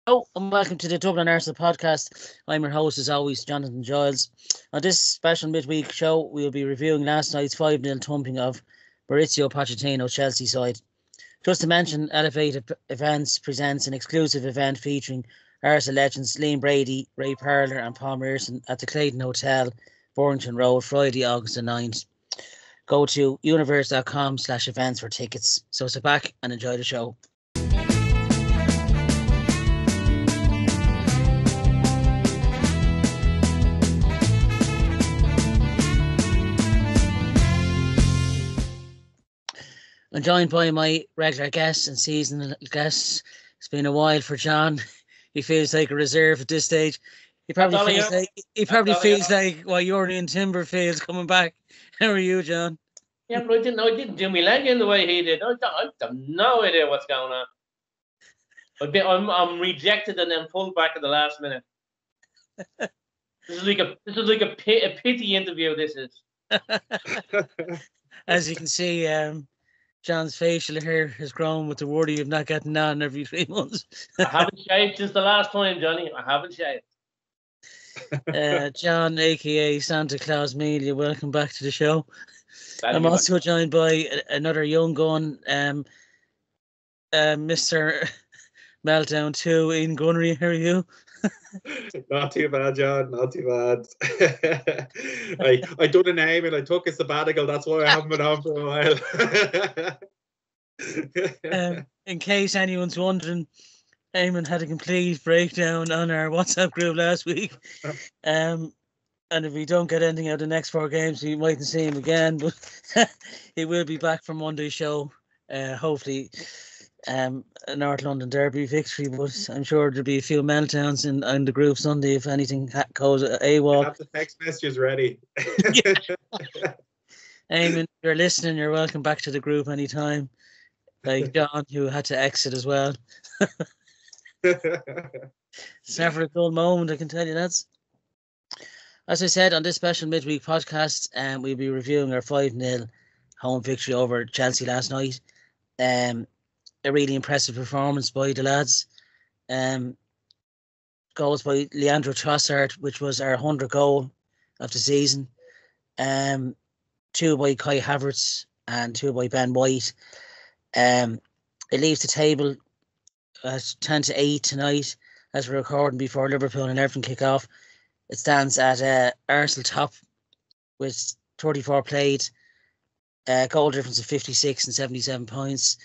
Oh, and welcome to the Dublin Arsenal podcast. I'm your host, as always, Jonathan Giles. On this special midweek show, we'll be reviewing last night's 5-0 thumping of Maurizio Pochettino Chelsea side. Just to mention, Elevate Events presents an exclusive event featuring Arsenal legends Liam Brady, Ray Parler and Paul Merson at the Clayton Hotel, Borrington Road, Friday, August the 9th. Go to universe.com/events for tickets. So sit back and enjoy the show. I'm joined by my regular guests and seasonal guests. It's been a while for John. He feels like a reserve at this stage. He probably feels like while you're in Timberfields coming back. How are you, John? Yeah, but I didn't do my leg in the way he did. I have no idea what's going on. I'm rejected and then pulled back at the last minute. This is like a pity interview. This is. As you can see, John's facial hair has grown with the worry of not getting on every 3 months. I haven't shaved since the last time, Johnny. I haven't shaved. John, aka Santa Claus Media, welcome back to the show. I'm also joined by another young gun, Mr. Meltdown 2, Ian Gunnery. How are you? Not too bad, John. Not too bad. I done a name and I took a sabbatical. That's why I haven't been on for a while. In case anyone's wondering, Eamon had a complete breakdown on our WhatsApp group last week. And if we don't get anything out of the next 4 games, we mightn't see him again. But he will be back for Monday's show. Hopefully. A North London derby victory, but I'm sure there'll be a few meltdowns in the group Sunday if anything goes AWOL. I have the text messages ready. Eamon, if you're listening, you're welcome back to the group anytime. Like John, who had to exit as well. It's never a dull moment, I can tell you that. As I said, on this special midweek podcast, we'll be reviewing our 5-0 home victory over Chelsea last night. A really impressive performance by the lads. Goals by Leandro Trossard, which was our 100th goal of the season. 2 by Kai Havertz and 2 by Ben White. It leaves the table at 10-8 tonight as we're recording before Liverpool and Everton kick off. It stands at Arsenal top with 34 played, goal difference of 56 and 77 points.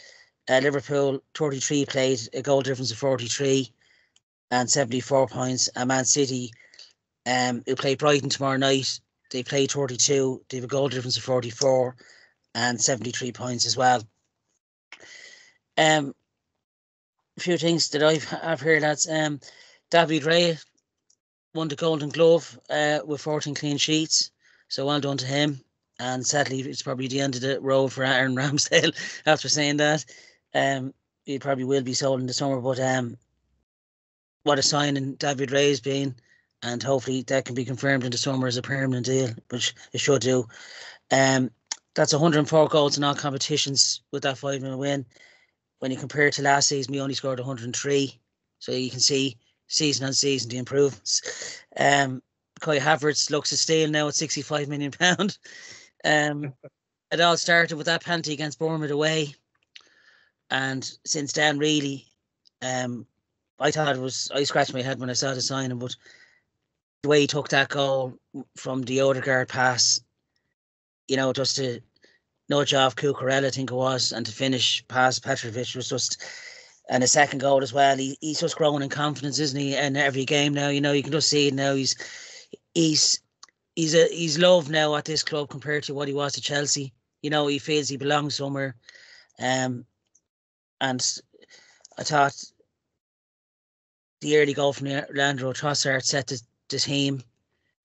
Liverpool 33 played, a goal difference of 43 and 74 points. And Man City, who play Brighton tomorrow night, they play 32. They have a goal difference of 44 and 73 points as well. A few things that I've heard, lads. David Raya won the Golden Glove with 14 clean sheets. So well done to him. And sadly, it's probably the end of the road for Aaron Ramsdale after saying that. He probably will be sold in the summer, but what a signing David Ray's been, and hopefully that can be confirmed in the summer as a permanent deal, which it should do. That's 104 goals in all competitions with that 5-0 win. When you compare it to last season, we only scored 103, so you can see season on season the improvements. Kai Havertz looks a steal now at £65 million. It all started with that penalty against Bournemouth away. And since then, really, I thought I scratched my head when I saw the signing, but the way he took that goal from the Odegaard pass, just to nudge off Cucurella, I think it was, and to finish past Petrovic was just, and a second goal as well. He's just growing in confidence, isn't he? In every game now, you can just see it now. He's loved now at this club compared to what he was at Chelsea. He feels he belongs somewhere. And I thought the early goal from Leandro Trossard set the team.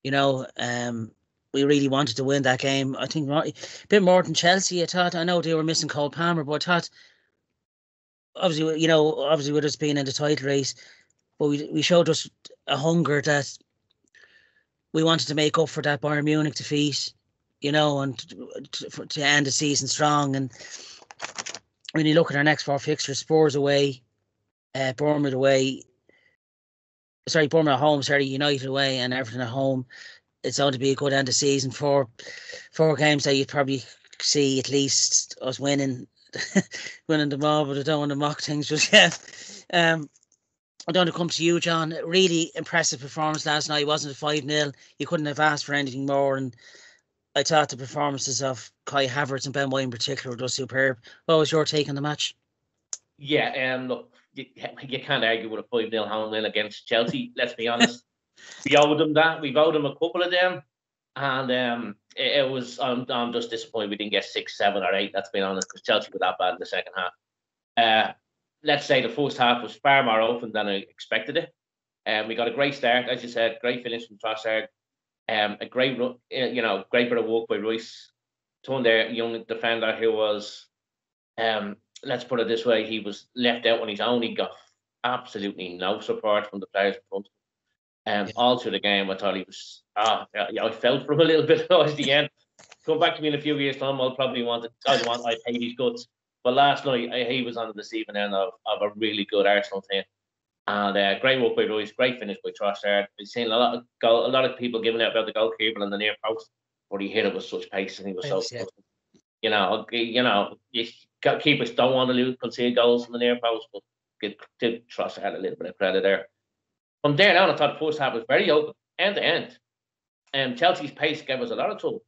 We really wanted to win that game. I think a bit more than Chelsea. I know they were missing Cole Palmer, but I thought, obviously with us being in the title race, but we showed us a hunger that we wanted to make up for that Bayern Munich defeat, and to end the season strong. And when you look at our next 4 fixtures, Spurs away, Bournemouth away, Bournemouth at home, United away and Everton at home. It's going to be a good end of season. Four games that you'd probably see at least us winning them all, but I don't want to mock things just yet. I don't want to come to you, John. Really impressive performance last night. It wasn't a 5-0. You couldn't have asked for anything more. And I thought the performances of Kai Havertz and Ben White in particular were just superb. What was your take on the match? Yeah, look, you can't argue with a 5-0 home win against Chelsea. Let's be honest. We owed them that. We've owed them a couple of them. And it was, I'm just disappointed we didn't get 6, 7, or 8, let's be honest, because Chelsea were that bad in the second half. Let's say the first half was far more open than I expected it. We got a great start, as you said, great finish from Trossard. A great, great bit of work by Royce. Turned their young defender who was, let's put it this way, he was left out on his own. He got absolutely no support from the players in front. All through the game, I thought he was, I felt for him a little bit towards the end. Come back to me in a few years' time, I'd hate his guts. But last night, he was on the receiving end of a really good Arsenal team. And great work by Royce, great finish by Trossard. We've seen a lot of people giving out about the goalkeeper and the near post, but he hit it with such pace and he was so good. Keepers don't want to concede goals from the near post, but give Trossard a little bit of credit there. From there on, I thought the first half was very open, end to end. And Chelsea's pace gave us a lot of trouble.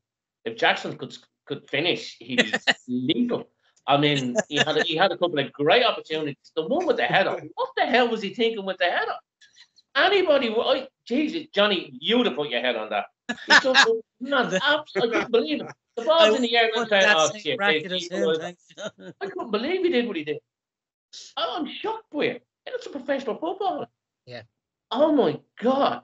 If Jackson could finish, he'd be lethal. I mean, he had a couple of great opportunities. The one with the header. What the hell was he thinking with the header? Anybody? Jesus, Johnny, you'd have put your head on that. I couldn't believe it. The ball's in the air. And I'm saying, I couldn't believe he did what he did. I'm shocked by it. It's a professional footballer. Yeah. Oh my God.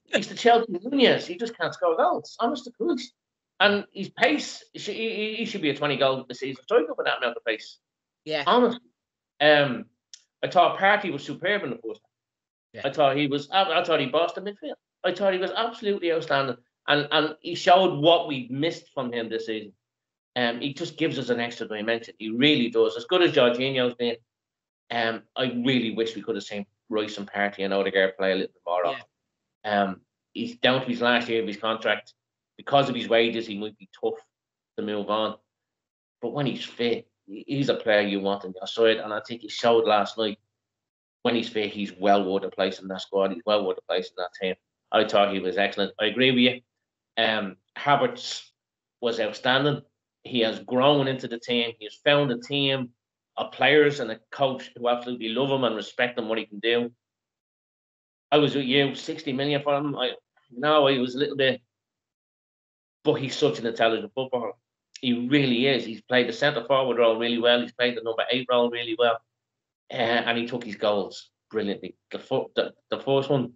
He's the Chelsea Nunez. He just can't score goals. Honest to Christ. And his pace, he should be a 20-goal a season striker with that amount of pace. Yeah. Honestly. I thought Partey was superb in the first half. Yeah. I thought he bossed the midfield. I thought he was absolutely outstanding. And he showed what we missed from him this season. He just gives us an extra dimension. He really does. As good as Jorginho's been, I really wish we could have seen Royce and Partey and Odegaard play a little bit more often. He's down to his last year of his contract. Because of his wages, he might be tough to move on. But when he's fit, he's a player you want on your side. And I think he showed last night, when he's fit, he's well worth a place in that squad. He's well worth a place in that team. I thought he was excellent. I agree with you. Havertz was outstanding. He has grown into the team. He has found a team of players and a coach who absolutely love him and respect him, what he can do. I was with you, 60 million for him. I was a little bit... But he's such an intelligent footballer. He really is. He's played the centre forward role really well. He's played the number 8 role really well. And he took his goals brilliantly. The first one,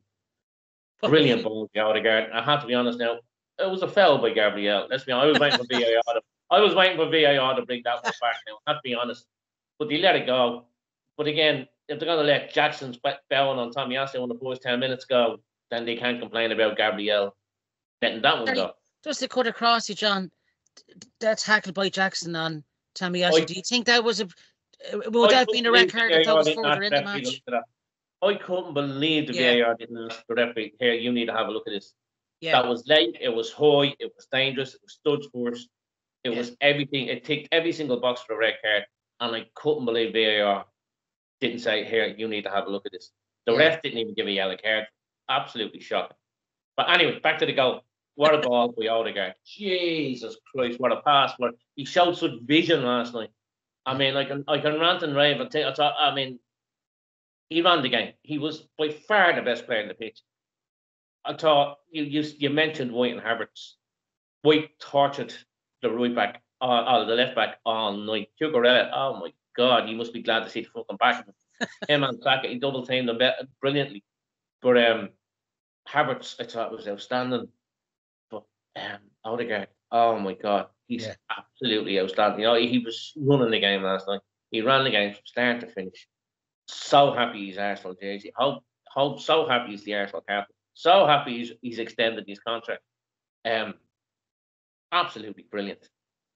brilliant ball by Odegaard. I have to be honest now, it was a foul by Gabriel. Let's be honest. I was waiting for VAR to bring that one back now. I have to be honest. But they let it go. But again, if they're going to let Jackson's bowing on Tommy Ashley on the first 10 minutes go, then they can't complain about Gabriel letting that one go. Just to cut across you, John, that tackle by Jackson on Tommy Ashley, do you think that was would that have been a red card if that was further in the match? I couldn't believe the VAR didn't ask the referee, here, you need to have a look at this. Yeah. That was late, it was high, it was dangerous, it was studs first, it was everything, it ticked every single box for a red card, and I couldn't believe VAR didn't say, here, you need to have a look at this. The ref didn't even give a yellow card. Absolutely shocking. But anyway, back to the goal. What a ball by Odegaard. Jesus Christ, what a pass. He showed such vision last night. I mean, I can rant and rave. He ran the game. He was by far the best player in the pitch. I thought, you mentioned White and Havertz. White tortured the right back, the left back all night. Cucurella, oh my God, you must be glad to see the fucking back of him. And Saka, he double teamed them brilliantly. But Havertz, I thought, was outstanding. Odegaard, oh my God, he's absolutely outstanding. He was running the game last night. He ran the game from start to finish. So happy he's Arsenal jersey. Hope so happy he's the Arsenal captain. So happy he's extended his contract. Absolutely brilliant.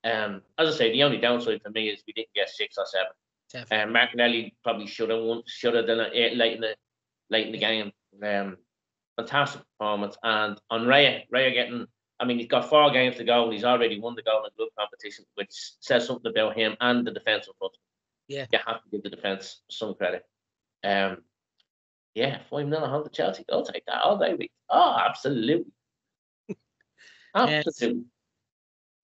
As I say, the only downside for me is we didn't get 6 or 7. Martinelli probably should have done it late in the late in the game. Fantastic performance. And on Raya getting, I mean, he's got 4 games to go and he's already won the Golden Glove competition, which says something about him and the defence in front. Yeah. You have to give the defence some credit. Yeah, 5-0 at home to Chelsea. I'll take that all day week. Oh, absolutely. Absolutely.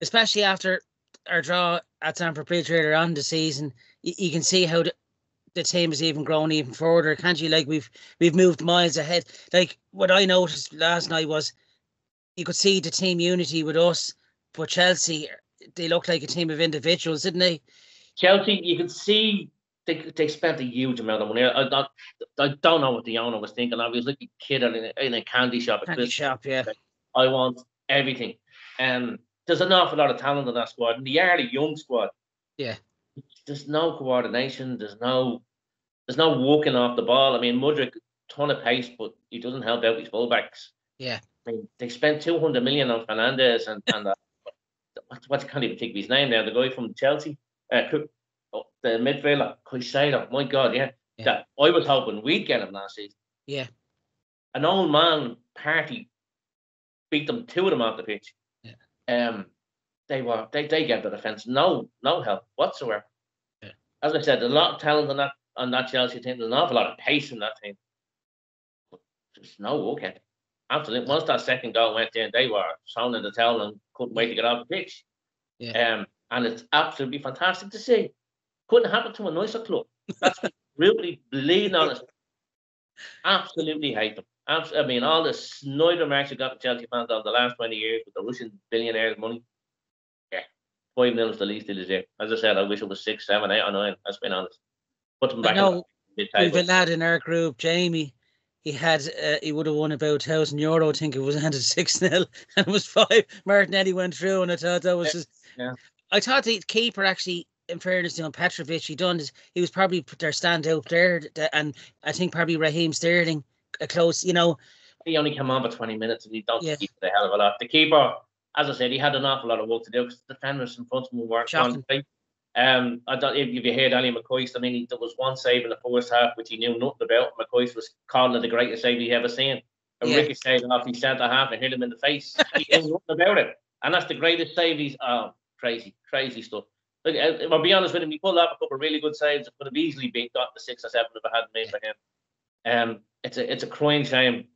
Especially after our draw at Stamford Bridge earlier on the season, you can see how the team has even grown even further, can't you? Like we've moved miles ahead. Like what I noticed last night was you could see the team unity with us, but Chelsea, they looked like a team of individuals, didn't they? Chelsea, you could see they spent a huge amount of money. I don't know what the owner was thinking. I was like a kid in a candy shop. Yeah. I want everything. There's an awful lot of talent in that squad, and they are the young squad. Yeah. There's no coordination. There's no walking off the ball. I mean, Mudryk, ton of pace, but he doesn't help out his fullbacks. Yeah. I mean, they spent 200 million on Fernandes and what can't even think of his name now. The guy from Chelsea, the midfielder, Caicedo. My God, yeah. That I was hoping we'd get him last season. Yeah. An old man party beat them, 2 of them off the pitch. Yeah. They gave the defence no help whatsoever. Yeah. As I said, there's a lot of talent on that Chelsea team. There's an awful lot of pace in that team. But there's no work ethic. Absolutely. Once that second goal went in, they were sounding the towel and couldn't wait to get off the pitch. Yeah. And it's absolutely fantastic to see. Couldn't happen to a nicer club. That's really bleeding honest. Absolutely hate them. I mean, all the snide remarks you got from Chelsea fans over the last 20 years with the Russian billionaires' money. Yeah, 5-0 is the least they deserve. As I said, I wish it was 6, 7, 8, or 9. Let's be honest. Put them back. I know we've a lad in our group, Jamie. He would have won about €1,000. I think it was handed 6-0, and it was 5. Martinelli went through, and I thought that was just. Yeah. I thought the keeper actually, in fairness to him, Petrovic, he was probably their standout there, and I think probably Raheem Sterling, a close, He only came on for 20 minutes, and he don't keep the hell of a lot. The keeper, as I said, he had an awful lot of work to do because the defenders in front of him weren't on. I don't if you heard Ali McCoist. I mean, there was one save in the first half which he knew nothing about. McCoist was calling it the greatest save he ever seen. A ricochet off his centre half and hit him in the face. He knew nothing about it, and that's the greatest save he's. Crazy stuff. Look, I'll be honest with him. He pulled off a couple of really good saves. It could have easily got the 6 or 7 if it hadn't been for him. It's a crying shame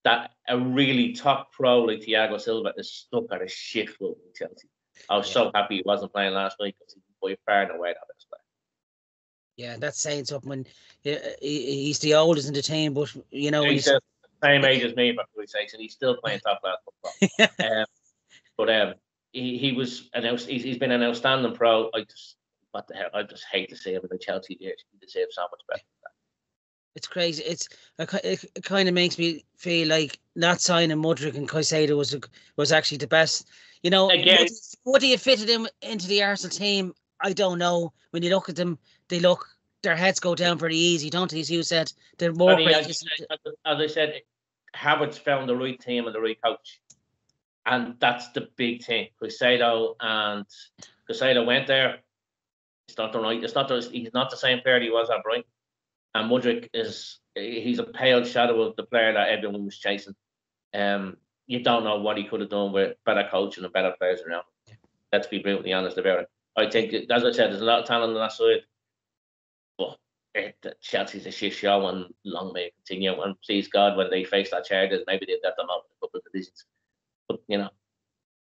that a really top pro like Thiago Silva is stuck at a shit club in Chelsea. I was so happy he wasn't playing last night because he's by far and away that best player. Yeah, that's saying something. When he's the oldest in the team, but he's the same age as me, for Christ's sake, and he's still playing top class football. But he was he's been an outstanding pro. What the hell? I just hate to see him in the Chelsea jersey. He deserves so much better than that. It's crazy. It kind of makes me feel like not signing Mudryk and Caicedo was actually the best. Again, would he have fitted him into the Arsenal team? I don't know. When you look at them, their heads go down pretty easy, don't they? As you said, they're more. As I said, Havertz found the right team and the right coach, and that's the big thing. Caicedo went there. It's not the right. He's not the same player he was at Brighton. And Mudryk he's a pale shadow of the player that everyone was chasing. You don't know what he could have done with better coaching and better players around. Let's be brutally honest about it. I think, as I said, there's a lot of talent on that side. But Chelsea's a shit show, and long may it continue. And please God, when they face that charges, maybe they'll get them out in a couple of divisions. But,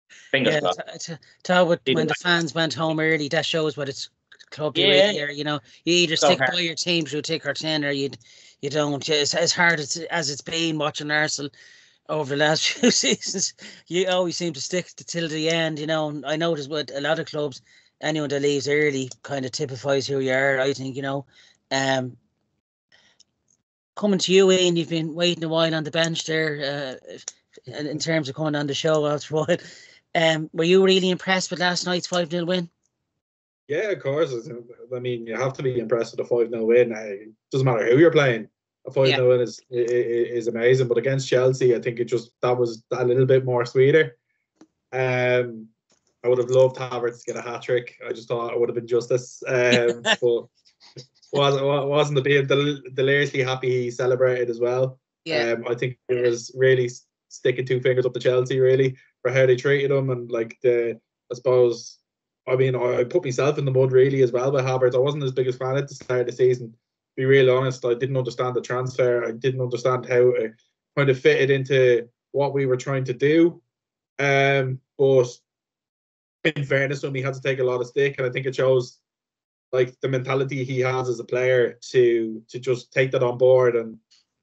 fingers crossed. When the fans went home early, that shows what it's club here. You either stick by your team through thick or thin, or you don't. As hard as it's been watching Arsenal over the last few seasons, you always seem to stick till the end. I notice with a lot of clubs, anyone that leaves early kind of typifies who you are. I think coming to you, Ian, you've been waiting a while on the bench there. In terms of coming on the show after a while, were you really impressed with last night's 5-0 win? Yeah, of course. I mean, you have to be impressed with a 5-0 win. It doesn't matter who you're playing. A 5-0 win is amazing. But against Chelsea, I think that was a little bit more sweeter. I would have loved Havertz to get a hat-trick. I just thought it would have been justice. But wasn't being deliriously happy he celebrated as well. Yeah. I think it was really sticking two fingers up to Chelsea really for how they treated him, and like I suppose, I mean, I put myself in the mud really as well by Havertz. I wasn't his biggest fan at the start of the season. To be real honest, I didn't understand the transfer. I didn't understand how it kind of fitted into what we were trying to do. But in fairness to him, he had to take a lot of stick, and I think it shows like the mentality he has as a player to just take that on board and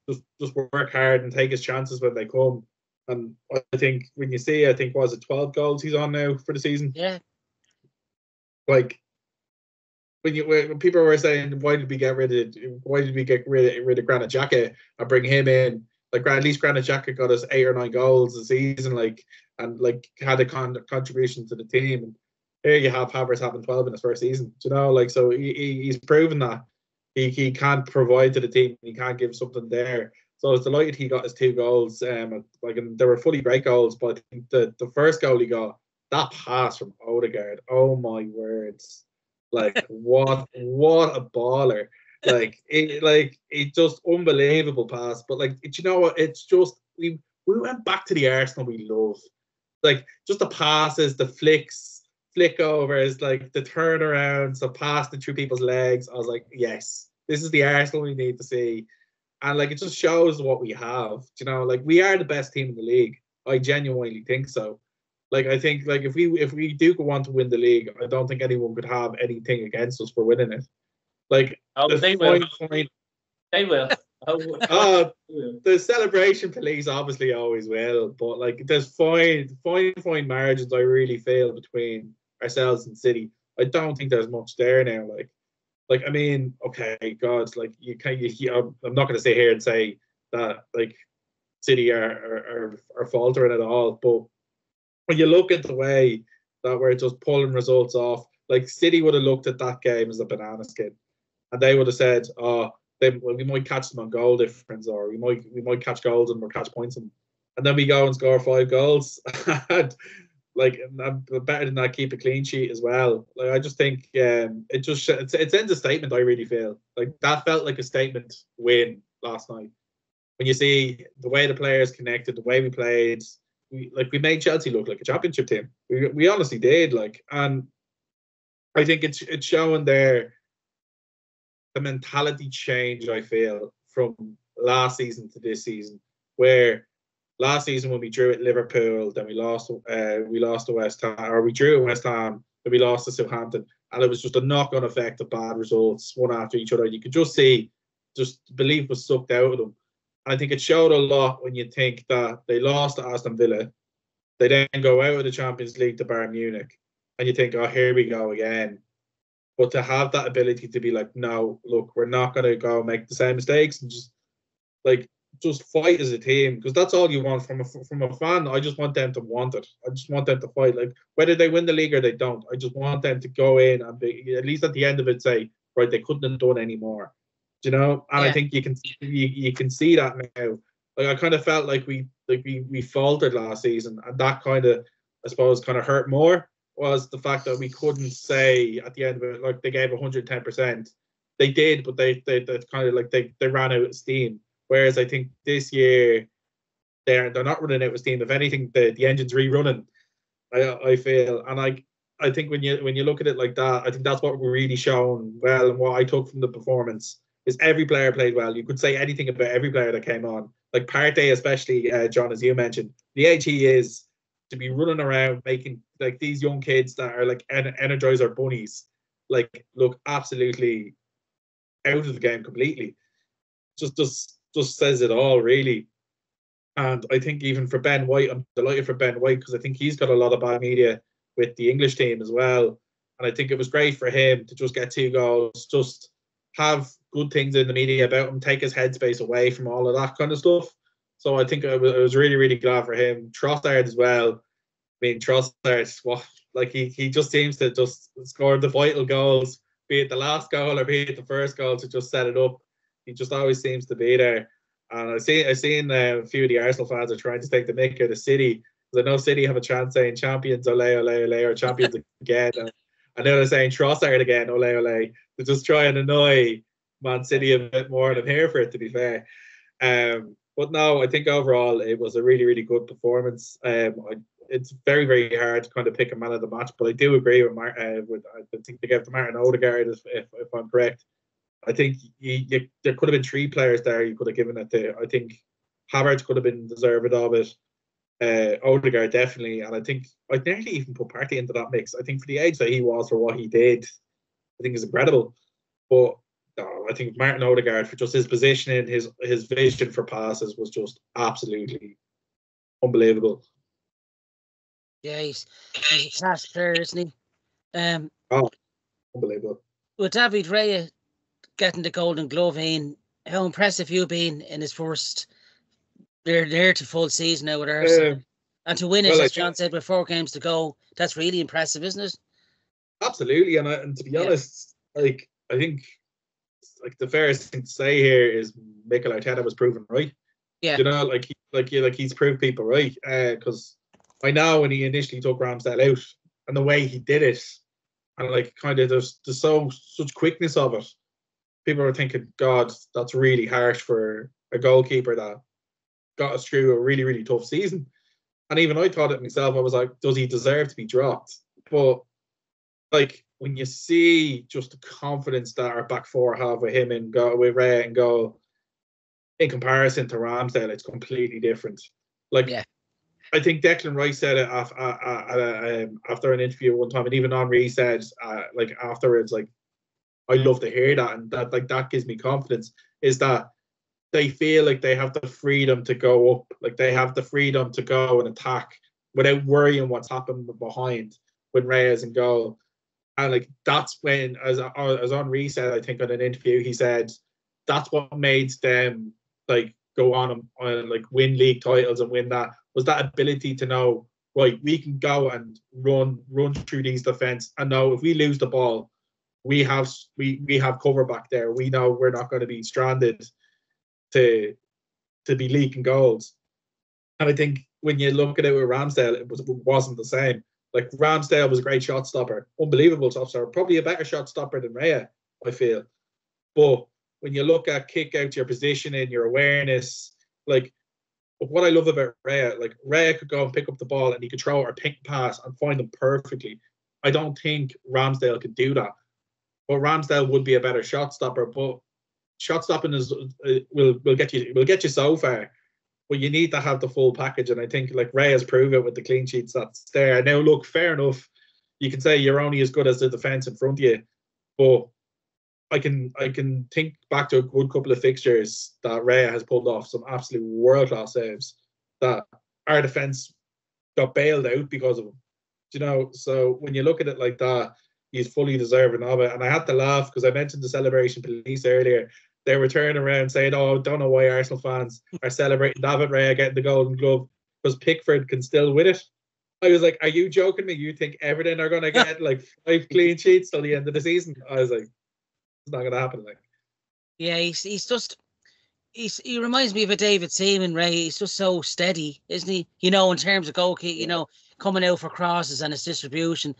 just work hard and take his chances when they come. And I think when you see, I think was it 12 goals he's on now for the season. Yeah. Like when people were saying why did we get rid of Granit Xhaka and bring him in? Like at least Granit Xhaka got us 8 or 9 goals a season, like, and like had a contribution to the team. And here you have Havertz having 12 in his first season. You know, like, so he's proven that he can't provide to the team. He can't give something there. So I was delighted he got his 2 goals. Like, and they were fully great goals, but I think the first goal he got, that pass from Odegaard, oh my words. Like what a baller. Like it just unbelievable pass. But like, you know what? It's just we went back to the Arsenal we love. Like just the passes, the flick overs, like the turnarounds, the passing through people's legs. I was like, yes, this is the Arsenal we need to see. And like it just shows what we have. You know, like we are the best team in the league. I genuinely think so. Like I think like if we do go on to win the league, I don't think anyone could have anything against us for winning it. Like they will. They will. The celebration police obviously always will, but like there's fine margins I really feel between ourselves and City. I don't think there's much there now. Like I mean, okay, God, like I'm not going to sit here and say that like City are faltering at all, but when you look at the way that we're just pulling results off, like City would have looked at that game as a banana skin, and they would have said, "Oh, we might catch them on goal difference, or we might catch goals and we'll catch points." And then we go and score 5 goals, and like better than that, keep a clean sheet as well. Like I just think it sends a statement. I really feel like that felt like a statement win last night. When you see the way the players connected, the way we played. We made Chelsea look like a championship team. We honestly did, like, and I think it's showing there the mentality change I feel from last season to this season. Where last season when we drew at Liverpool, then we lost to West Ham, or we drew at West Ham, then we lost to Southampton, and it was just a knock-on effect of bad results one after each other. You could just see, belief was sucked out of them. I think it showed a lot when you think that they lost to Aston Villa. They then go out of the Champions League to Bayern Munich. And you think, oh, here we go again. But to have that ability to be like, no, look, we're not going to go make the same mistakes and just fight as a team. Because that's all you want from a fan. I just want them to want it. I just want them to fight. Like, whether they win the league or they don't, I just want them to go in and be, at least at the end of it, say, right, they couldn't have done any more. You know, and yeah. I think you can see that now. Like I kind of felt like we faltered last season, and that kind of, I suppose, kind of hurt more was the fact that we couldn't say at the end of it, like they gave 110%. They did, but they kind of like they ran out of steam. Whereas I think this year they're not running out of steam. If anything, the engine's rerunning. I feel, and I think when you look at it like that, I think that's what we're really shown well, and what I took from the performance. Is every player played well. You could say anything about every player that came on. Like Partey, especially, John, as you mentioned, the age he is to be running around making like these young kids that are like energizer bunnies, like look absolutely out of the game completely. Just says it all, really. And I think even for Ben White, I'm delighted for Ben White because I think he's got a lot of bad media with the English team as well. And I think it was great for him to just get 2 goals, just have good things in the media about him, take his headspace away from all of that kind of stuff. So I think I was really, really glad for him. Trossard as well. I mean, Trossard, like he just seems to just score the vital goals, be it the last goal or be it the first goal, to just set it up. He just always seems to be there. And I've seen a few of the Arsenal fans are trying to take the mick out of City, because I know City have a chance saying champions, ole, ole, ole, or champions again. And now they're saying Trossard again, ole, ole. They're just trying to annoy Man City a bit more, and I'm here for it, to be fair. But no, I think overall it was a really, really good performance. It's very, very hard to kind of pick a man of the match, but I do agree with I think they gave to Martin Odegaard, if I'm correct. I think there could have been 3 players there you could have given it to. I think Havertz could have been deserved of it. Odegaard definitely, and I think I'd nearly even put Partey into that mix. I think for the age that he was, for what he did, I think is incredible. But no, I think Martin Odegaard, for just his positioning, his vision for passes was just absolutely unbelievable. Yeah, he's a class player, isn't he? Unbelievable. With David Raya getting the Golden Glove in, how impressive you been in his first? They're there to full season now with Arsenal, and to win it, as John said, with 4 games to go, that's really impressive, isn't it? Absolutely, and to be honest, like I think, like the fairest thing to say here is Mikel Arteta was proven right. Yeah, you know, he's proved people right. Because I know when he initially took Ramsdale out, and the way he did it, and like kind of there's such quickness of it, people are thinking, God, that's really harsh for a goalkeeper that got us through a really, really tough season. And even I thought it myself. I was like, does he deserve to be dropped? But like when you see just the confidence that our back 4 have with him and go with Ray and goal, in comparison to Ramsdale, it's completely different. Like, yeah. I think Declan Rice said it after an interview one time, and even Henry said like afterwards, like, I love to hear that, and that gives me confidence. Is that they feel like they have the freedom to go up, like they have the freedom to go and attack without worrying what's happened behind when Reyes in goal. And like that's when, as Henry said, I think on an interview, he said that's what made them like go on and like win league titles and win that, was that ability to know, right, we can go and run through these defense and know if we lose the ball, we have cover back there. We know we're not going to be stranded to be leaking goals. And I think when you look at it with Ramsdale, it wasn't the same. Like Ramsdale was a great shot stopper, unbelievable shot stopper, probably a better shot stopper than Raya, I feel. But when you look at kick out, your positioning, your awareness, like what I love about Raya, like Raya could go and pick up the ball and he could throw or pink pass and find them perfectly. I don't think Ramsdale could do that. But Ramsdale would be a better shot stopper. But shot stopping will get you so far. But you need to have the full package, and I think like Ray has proved it with the clean sheets that's there. Now, look, fair enough. You can say you're only as good as the defence in front of you, but I can think back to a good couple of fixtures that Ray has pulled off some absolute world class saves that our defence got bailed out because of him. You know, so when you look at it like that, he's fully deserving of it. And I had to laugh because I mentioned the celebration police earlier. They were turning around saying, "Oh, don't know why Arsenal fans are celebrating David Raya getting the Golden Glove because Pickford can still win it." I was like, "Are you joking me? You think Everton are going to get like 5 clean sheets till the end of the season?" I was like, "It's not going to happen." Like, yeah, he reminds me of a David Seaman, Ray. He's just so steady, isn't he? You know, in terms of goalkeeping, you know, coming out for crosses and his distribution.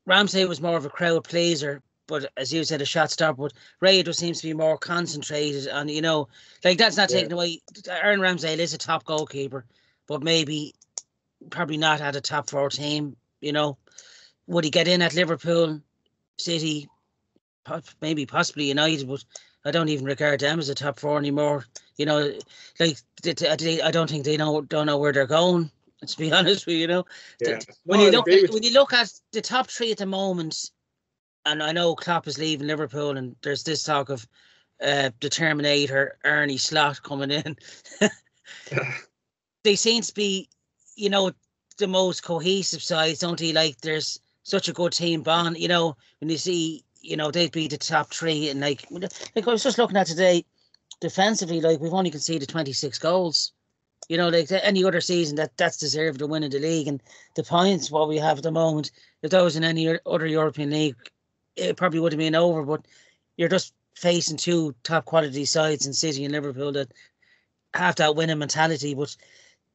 Ramsey was more of a crowd pleaser, but as you said, a shot stopper. But Ray just seems to be more concentrated, and you know, like that's not taken away. Aaron Ramsdale is a top goalkeeper, but probably not at a top 4 team. You know, would he get in at Liverpool, City, maybe possibly United? But I don't even regard them as a top 4 anymore. You know, like I don't think they don't know where they're going. Let's be honest with you, know. Yeah. When you look at the top 3 at the moment, and I know Klopp is leaving Liverpool, and there's this talk of the Terminator Ernie Slot coming in. They seem to be, you know, the most cohesive sides, don't they? Like there's such a good team bond, you know, when you see, you know, they'd be the top 3, and like I was just looking at today, defensively, like we've only conceded 26 goals. You know, like any other season that's deserved of winning the league, and the points what we have at the moment, if that was in any other European league, it probably would have been over. But you're just facing 2 top quality sides in City and Liverpool that have that winning mentality. But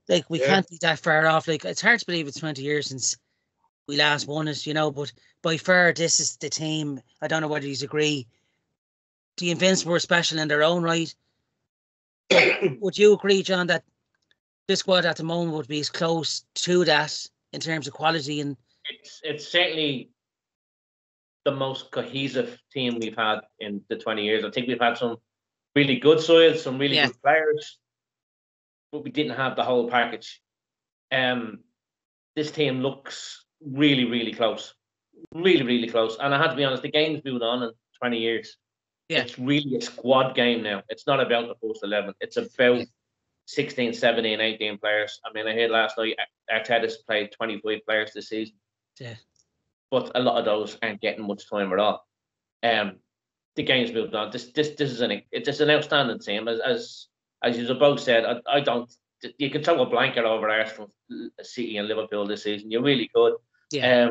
like we can't be that far off. Like it's hard to believe it's 20 years since we last won it, you know. But by far, this is the team. I don't know whether you agree. the Invincibles were special in their own right. Would you agree, John, that this squad at the moment would be as close to that in terms of quality? And it's certainly the most cohesive team we've had in the 20 years. I think we've had some really good sides, some really good players, but we didn't have the whole package. This team looks really, really close. Really, really close. And I have to be honest, the game's moved on in 20 years. Yeah. It's really a squad game now. It's not about the first 11. It's about 16, 17, 18 players. I mean, I heard last night Arteta's played 25 players this season. Yeah. But a lot of those aren't getting much time at all. The game's moved on. This is an outstanding team. As you both said, I don't. You can throw a blanket over Arsenal, City, and Liverpool this season. You really could. Yeah.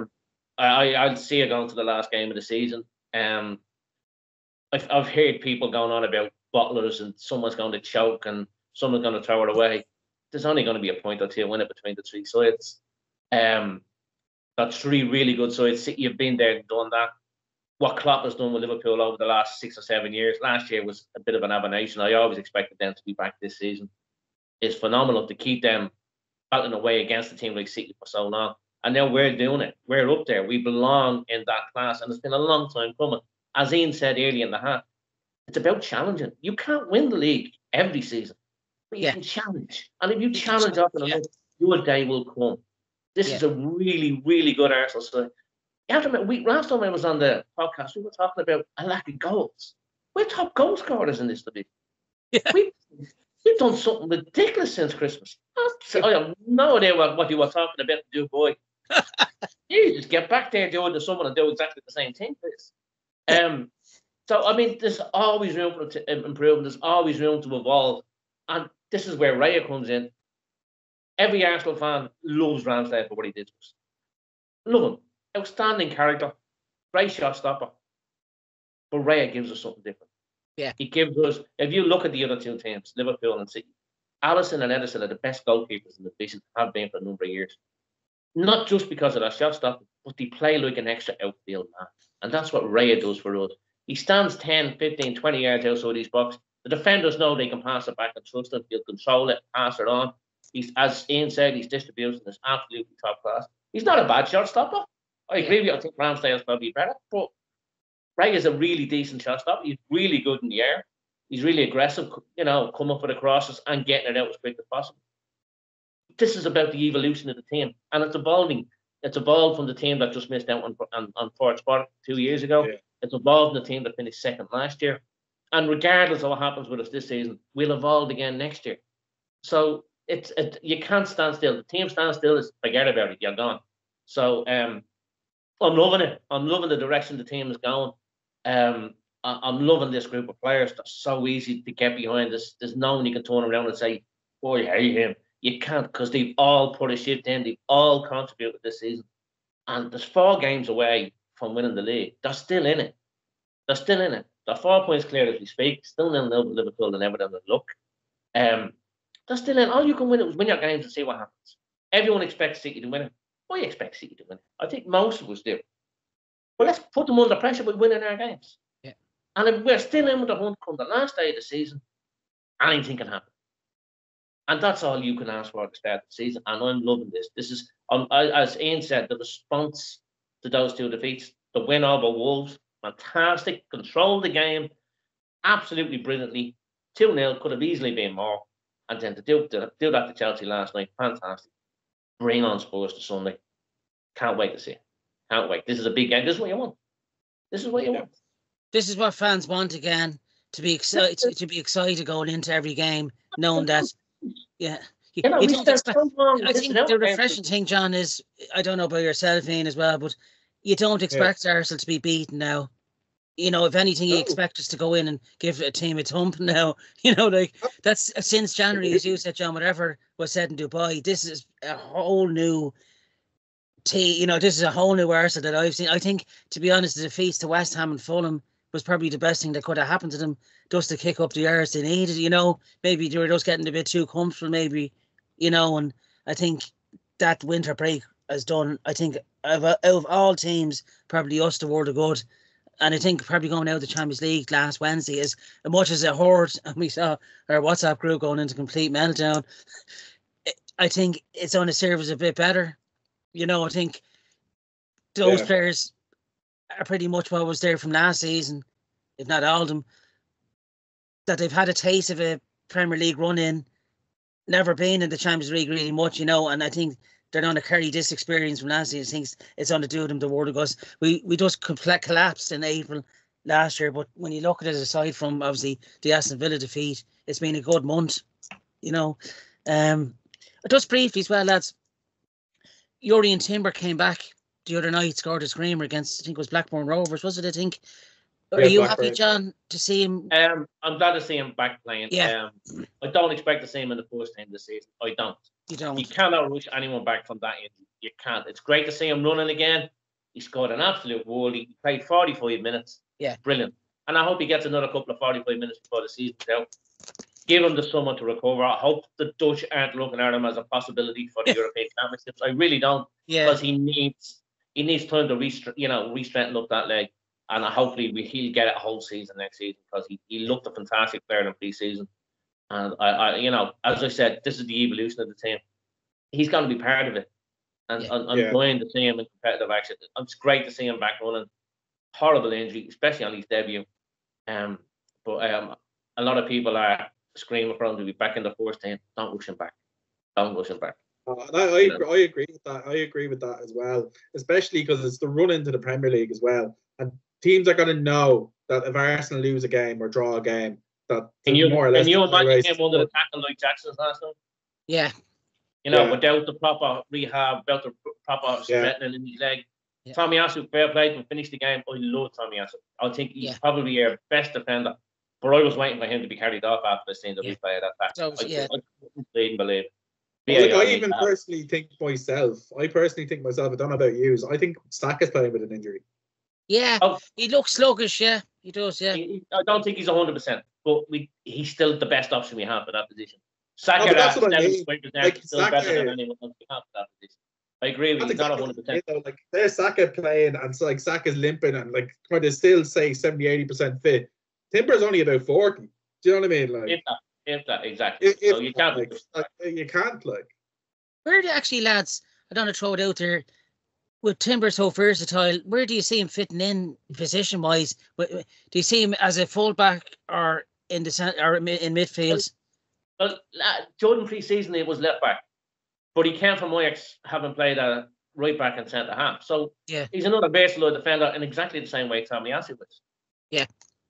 I'll see it going to the last game of the season. I've heard people going on about bottlers and someone's going to choke and someone's going to throw it away. There's only going to be a point or two win it between the three sides. That's three really good sides. City have been there and done that. What Klopp has done with Liverpool over the last 6 or 7 years, last year was a bit of an aberration. I always expected them to be back this season. It's phenomenal to keep them battling away against a team like City for so long. And now we're doing it. We're up there. We belong in that class. And it's been a long time coming. As Ian said earlier in the half, it's about challenging. You can't win the league every season, but you can challenge. And if you challenge up and your day will come. This is a really, really good Arsenal side. You have to admit, last time I was on the podcast, we were talking about a lack of goals. We're top goal scorers in this division. Yeah. We've done something ridiculous since Christmas. I have no idea what you were talking about, do boy. You just get back there doing to someone and do exactly the same thing, please. So I mean, there's always room for improvement. There's always room to evolve, and this is where Raya comes in. Every Arsenal fan loves Ramsdale for what he did to us. Love him, outstanding character, great shot stopper. But Raya gives us something different. Yeah, he gives us. If you look at the other two teams, Liverpool and City, Alisson and Ederson are the best goalkeepers in the division, have been for a number of years. Not just because of their shot stopping, but they play like an extra outfield man. And that's what Raya does for us. He stands 10, 15, 20 yards outside his box. The defenders know they can pass it back and trust him. He'll control it, pass it on. He's, as Ian said, his distribution is absolutely top class. He's not a bad shot stopper. I agree with you. I think Ramsdale's probably better. But Raya is a really decent shot stopper. He's really good in the air. He's really aggressive, coming for the crosses and getting it out as quick as possible. This is about the evolution of the team, and it's evolving. It's evolved from the team that just missed out on fourth spot 2 years ago. Yeah. It's evolved in the team that finished second last year. And regardless of what happens with us this season, we'll evolve again next year. So you can't stand still. The team stands still, is forget about it, you're gone. So I'm loving it. I'm loving the direction the team is going. I'm loving this group of players. They're so easy to get behind. There's no one you can turn around and say, boy, I hate him. You can't, because they've all put a shift in. They've all contributed this season. And there's 4 games away from winning the league. They're still in it. They're 4 points clear as we speak. Still in Liverpool and Everton and look. They're still in. All you can win is win your games and see what happens. Everyone expects City to win it. I expect City to win it. I think most of us do. But let's put them under pressure by winning our games. Yeah. And if we're still in with the hunt come the last day of the season, anything can happen. And that's all you can ask for at the start of the season. And I'm loving this. This is, as Ian said, the response to those 2 defeats, the win over Wolves, fantastic, controlled the game, absolutely brilliantly. 2-0, could have easily been more. And then to do that to Chelsea last night, fantastic. Bring on Spurs to Sunday. Can't wait to see it. Can't wait. This is a big game. This is what you want. This is what you want. This is what fans want again, to be excited going into every game, knowing that. Yeah, I think the refreshing thing, John, is, I don't know about yourself, Ian, as well, but you don't expect Arsenal to be beaten now. If anything, you expect us to go in and give a team a thump now. That's since January, as you said, John, whatever was said in Dubai, this is a whole new team. This is a whole new Arsenal that I've seen. I think, to be honest, the defeats to West Ham and Fulham was probably the best thing that could have happened to them, just to kick up the arse they needed, maybe they were just getting a bit too comfortable, maybe, and I think that winter break has done, I think, of all teams, probably us the world of good, and I think probably going out of the Champions League last Wednesday, as much as it hurt, and we saw our WhatsApp group going into complete meltdown, I think it's on the serve a bit better. I think those players are pretty much what was there from last season, if not all of them, that they've had a taste of a Premier League run-in, never been in the Champions League really much, and I think they're going to carry this experience from last season. I think it's on to do them the world, because we just collapsed in April last year, but when you look at it, aside from obviously the Aston Villa defeat, it's been a good month, Just briefly as well, lads, Yuri and Timber came back the other night, scored a screamer against, I think it was Blackburn Rovers, was it, I think? Are you happy, John, to see him? I'm glad to see him back playing. Yeah. I don't expect to see him in the first team this season. I don't. You don't. You cannot rush anyone back from that injury. You can't. It's great to see him running again. He scored an absolute world. He played 45 minutes. Yeah. Brilliant. And I hope he gets another couple of 45 minutes before the season's out. Give him the summer to recover. I hope the Dutch aren't looking at him as a possibility for the European Championships. I really don't. Yeah. Because he needs time to re-strengthen up that leg. And hopefully he'll get it a whole season next season, because he looked a fantastic player in pre-season. And I as I said, this is the evolution of the team. He's going to be part of it. And I'm going to see him in competitive action. It's great to see him back running. Horrible injury, especially on his debut. But a lot of people are screaming for him to be back in the first team. Don't rush him back. Don't rush him back. I agree with that. I agree with that as well, especially because it's the run into the Premier League as well. And teams are going to know that if Arsenal lose a game or draw a game, that more or less. Can you imagine him under the tackle like Jackson's last time? Yeah. Without the proper rehab, without the proper strengthening in his leg. Yeah. Tommy Asu, fair play to finish the game. I love Tommy Asu. I think he's probably our best defender. But I was waiting for him to be carried off after the scene that we played at that. So, I couldn't believe. I even personally think myself, I don't know about you, I think Saka's playing with an injury. Yeah, he looks sluggish, he does, I don't think he's 100%, but he's still the best option we have for that position. Saka that's what I mean. Still Saka, better than anyone else we have for that position. I agree with you, he's not 100%. There's Saka playing, and so Saka's limping and trying to still say 70-80% fit. Timber's only about 40. Do you know what I mean? If that, exactly. So you can't. You can't. Where do actually, lads? I don't want to throw it out there. With Timber so versatile, where do you see him fitting in position wise? Do you see him as a fullback or in the center or in midfield? Well, Jordan pre-season it was left back, but he came from Ajax having played at right back and centre half. So he's another versatile defender in exactly the same way Tommy Asu was. Yeah.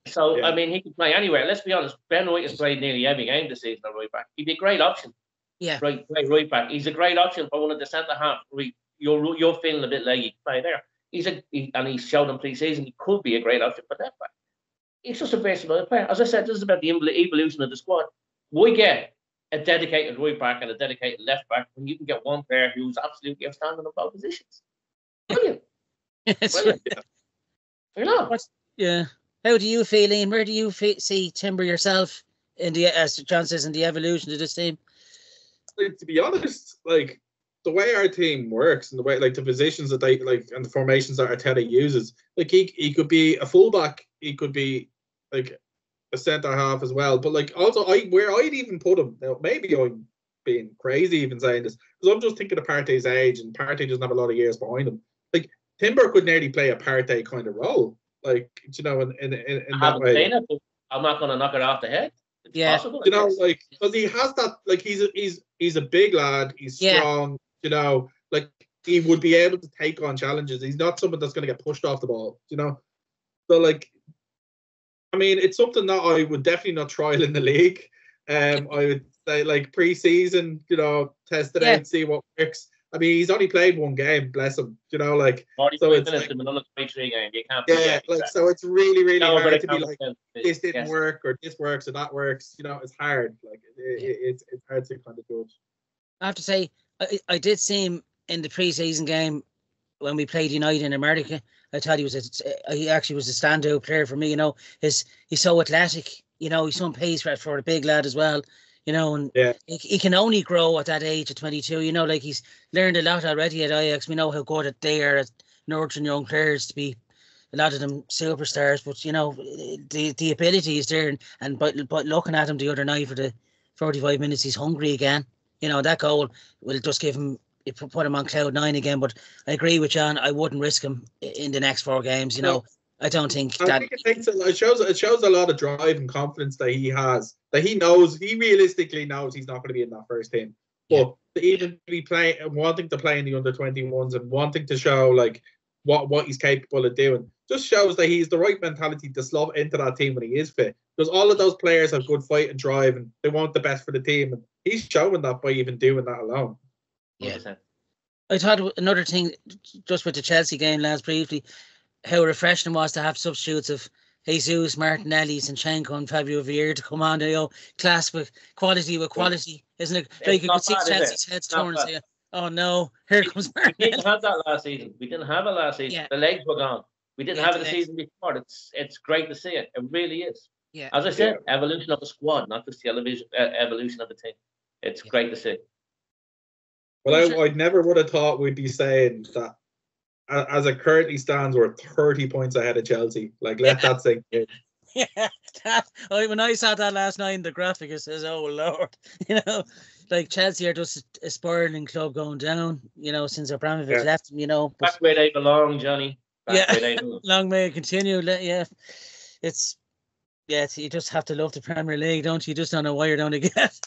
So I mean, he can play anywhere. Let's be honest. Ben White has played nearly every game this season at right back. He'd be a great option. Yeah. Right back. He's a great option for one of the centre half. You're feeling a bit leggy. Play there. And he's shown in pre-season he could be a great option for left back. He's just a versatile player. As I said, this is about the evolution of the squad. Why get a dedicated right back and a dedicated left back when you can get one player who's absolutely outstanding in both positions? Brilliant. Yeah. How do you feel, Ian? Where do you see Timber yourself as John says, in the evolution of this team? To be honest, the way our team works and the way the positions that they and the formations that Arteta uses, he could be a fullback, he could be a centre half as well. But also where I'd even put him, now maybe I'm being crazy even saying this, because I'm just thinking of Partey's age, and Partey doesn't have a lot of years behind him. Timber could nearly play a Partey kind of role. In that way. I'm not going to knock it off the head. It's possible. Because he has that, he's a big lad, he's strong, he would be able to take on challenges. He's not someone that's going to get pushed off the ball, So, I mean, it's something that I would definitely not trial in the league. I would say, pre-season, test it out, see what works. I mean, he's only played one game, bless him. 45 so it's minutes in another 23 game. You can't. So it's really hard to be this didn't work or this works or that works. It's hard. It's hard to kind of judge. I have to say, I did see him in the pre-season game when we played United in America. I thought he actually was a standout player for me. He's so athletic. He's some pace for a big lad as well. And he can only grow at that age of 22. He's learned a lot already at Ajax. We know how good they are at nurturing young players to be a lot of them superstars, but the ability is there, and but looking at him the other night for the 45 minutes, he's hungry again. That goal will just give him, put him on cloud 9 again. But I agree with John. I wouldn't risk him in the next 4 games. I don't think that. I think it shows a lot of drive and confidence that he has. That he realistically knows he's not going to be in that first team. But to even be wanting to play in the under-21s and wanting to show like what he's capable of doing, just shows that he's the right mentality to slot into that team when he is fit. Because all of those players have good fight and drive, and they want the best for the team. And he's showing that by even doing that alone. Yeah. I thought another thing, just with the Chelsea game, lads, briefly, how refreshing it was to have substitutes of Jesus, Martinelli, Zinchenko, and Fabio Vieira to come on, class with quality, isn't it? Like you could see Chelsea's heads turn and say, "Oh no, here comes Martinelli." We didn't have that last season. We didn't have it last season. Yeah. The legs were gone. We didn't have it the season before. It's great to see it. It really is. Yeah. As I said, evolution of the squad, not just the evolution of the team. It's great to see. Well, I never would have thought we'd be saying that. As it currently stands, we're 30 points ahead of Chelsea. Like, let that sink in. Yeah, when I saw that last night in the graphic, it says, "Oh Lord," like Chelsea are just a spiraling club going down. Since Abramovich left them. Back where they belong, Johnny. Back where they belong. Long may it continue. Yeah, you just have to love the Premier League, don't you? You just don't know why you're going to get.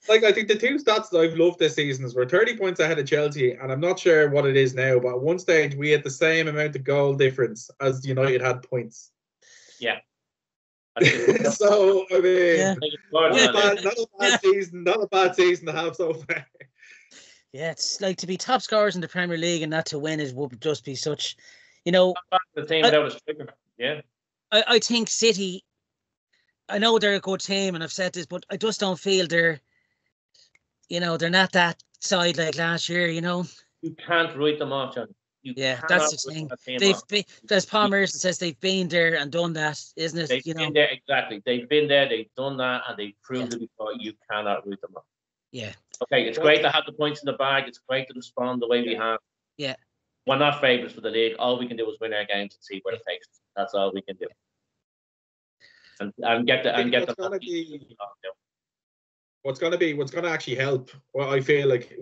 Like, I think the 2 stats that I've loved this season is we're 30 points ahead of Chelsea, and I'm not sure what it is now, but at one stage we had the same amount of goal difference as United had points. Yeah. So, I mean, not a bad season to have so far. Yeah, it's like to be top scorers in the Premier League and not to win it would just be such, The team without a striker. Yeah. I think City, I know they're a good team, and I've said this, but I just don't feel they're not that side like last year, You can't write them off, John. That's the thing. They've been, as Paul Merson says, they've been there and done that, isn't it? They've been there, exactly. They've been there, they've done that, and they've proved it before. You cannot write them off. Yeah. Okay, it's great to have the points in the bag. It's great to respond the way we have. Yeah. We're not favourites for the league. All we can do is win our games and see where it takes us. That's all we can do. And get what's going to actually help. Well, I feel like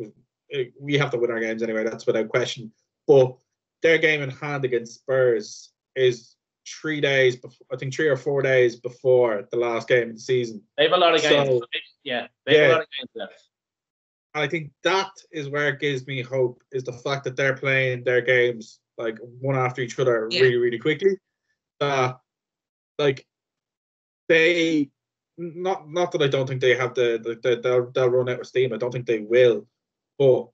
we have to win our games anyway. That's without question. But their game in hand against Spurs is 3 days before, I think 3 or 4 days before the last game of the season. They have a lot of games. So, they have a lot of games left. And I think that is where it gives me hope, is the fact that they're playing their games like one after each other really, really quickly. Like they, not that I don't think they have they'll run out of steam. I don't think they will, but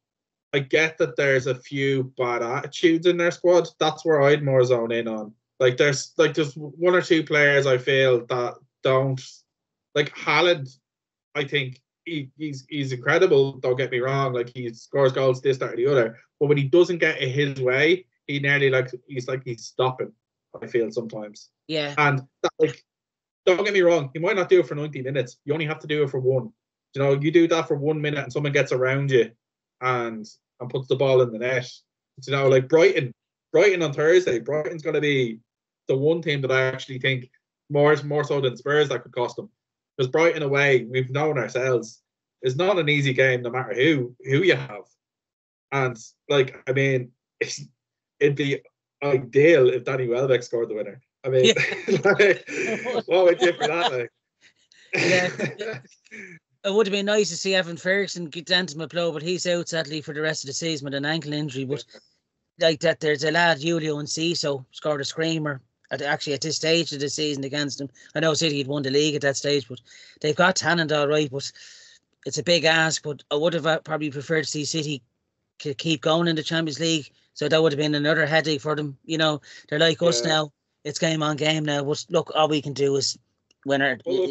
I get that there's a few bad attitudes in their squad. That's where I'd more zone in on. Like there's 1 or 2 players I feel that don't, like Haaland. I think he's incredible. Don't get me wrong. Like he scores goals, this, that, or the other. But when he doesn't get it his way, he nearly he's stopping. I feel sometimes. Yeah. And that, don't get me wrong. You might not do it for 90 minutes. You only have to do it for 1. You do that for 1 minute, and someone gets around you and puts the ball in the net. Like Brighton on Thursday. Brighton's going to be the one team that I actually think more so than Spurs that could cost them. Because Brighton away, we've known ourselves, is not an easy game no matter who you have. And it'd be ideal if Danny Welbeck scored the winner. I mean, what would you for that? Yeah. It would have been nice to see Evan Ferguson get down to Maplo, but he's out sadly for the rest of the season with an ankle injury. But like that, there's a lad, Julio Enciso, scored a screamer at this stage of the season against him. I know City had won the league at that stage, but they've got talent all right. But it's a big ask. But I would have probably preferred to see City keep going in the Champions League. So that would have been another headache for them. They're like us now. It's game on game now. But look, all we can do is win our. Well,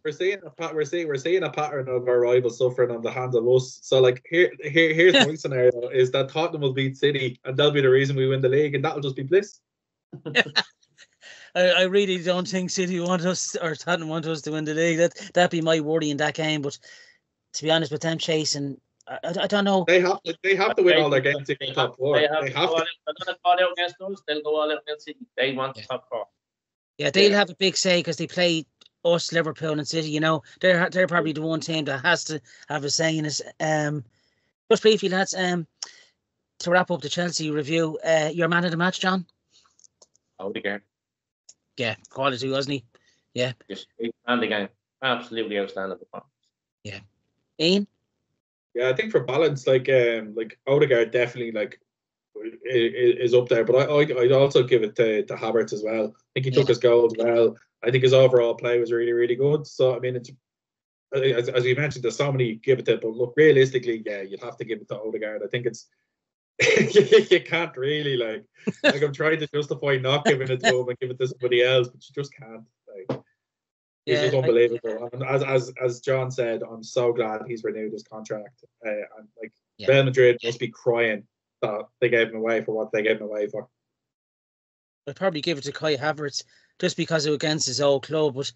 we're seeing a pattern of our rivals suffering on the hands of us. So like here's my scenario is that Tottenham will beat City and that'll be the reason we win the league, and that'll just be bliss. I really don't think City want us or Tottenham want us to win the league. That'd be my worry in that game. But to be honest, with them chasing, I don't know. They have to win all their games to get top four. They have to. They're going to go out against us. They'll go all out against City. They want the top four. Yeah, they'll have a big say because they play us, Liverpool, and City. You know, they're probably the one team that has to have a say in this. Just briefly, lads. To wrap up the Chelsea review, your man of the match, John? Odegaard. Yeah, quality, wasn't he? Yeah. Just and the game. Absolutely outstanding performance. Yeah. Ian? Yeah, I think for balance, like Odegaard definitely is up there, but I'd also give it to Havertz as well. I think he took his goals well. I think his overall play was really, really good. So I mean, it's as you mentioned, there's so many give it to, but look, realistically, yeah, you'd have to give it to Odegaard. I think it's you can't really like I'm trying to justify not giving it to him and give it to somebody else, but you just can't. Like, he's just unbelievable. And as John said, I'm so glad he's renewed his contract. And Real Madrid must be crying that they gave him away for what they gave him away for. I'd probably give it to Kai Havertz just because it was against his old club, but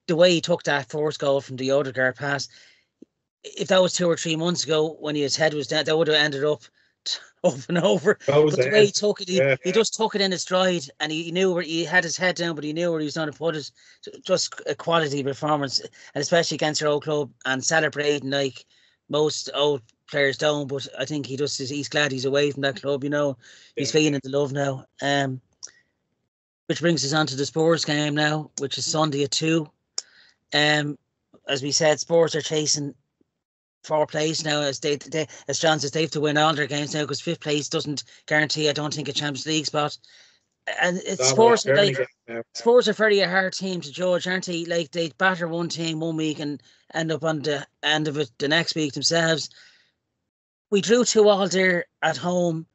the way he took that first goal from the Odegaard pass, if that was 2 or 3 months ago when his head was down, that would have ended up and over. But the way he took it, he just took it in his stride, and he knew where he had his head down, but he knew where he was going to put it. Just a quality performance, and especially against your old club and celebrating like most old players don't. But I think he's glad he's away from that club. You know, he's feeling the love now. Which brings us on to the Spurs game now, which is Sunday at 2. As we said, Spurs are chasing 4th place now, as John says, they have to win all their games now because 5th place doesn't guarantee, I don't think, a Champions League spot. And Spurs are very a hard team to judge, aren't they? Like, they batter one team one week and end up on the end of it the next week themselves. We drew 2-2 there at home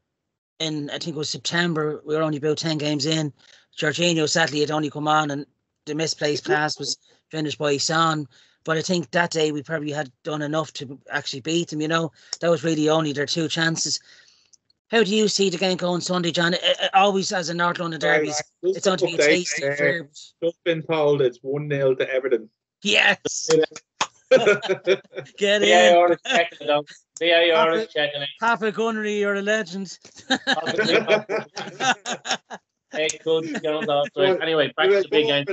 in, I think it was September. We were only about 10 games in. Jorginho sadly had only come on, and the misplaced pass was finished by Son. But I think that day we probably had done enough to actually beat them, you know. That was really only their 2 chances. How do you see the game going Sunday, John? Always as a North London derbies, it's going to be a tasty affair. Just been told it's 1-0 to Everton. Yes! Get in. VAR is checking it out. VAR is checking it. Papa Gunnery, you're a legend. Hey, could get on the offside. Anyway, back to the big game.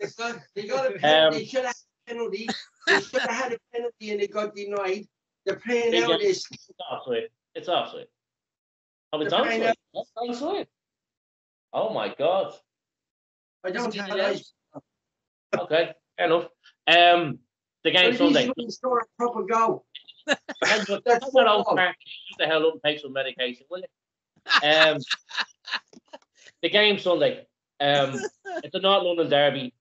They should have penalty. They should have had a penalty and it got denied. They're playing out this. It's offside. Oh, it's offside. That's offside. Oh my God. I don't realize. Okay, fair enough. The game Sunday. Score a proper goal. That's what old crack. Use the hell up and take some medication, will you? The game Sunday. It's a North London derby.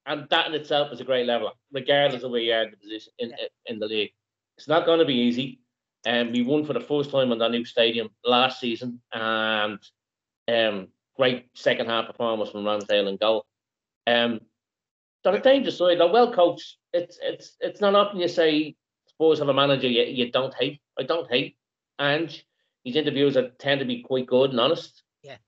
And that in itself is a great leveler, regardless of where you are in the position in the league. It's not going to be easy. We won for the first time on the new stadium last season, and great second half performance from Ramsdale and goal. They're a dangerous side. They're well coached. It's not often you say Spurs have a manager you don't hate. I don't hate Ange. His interviews tend to be quite good and honest. Yeah.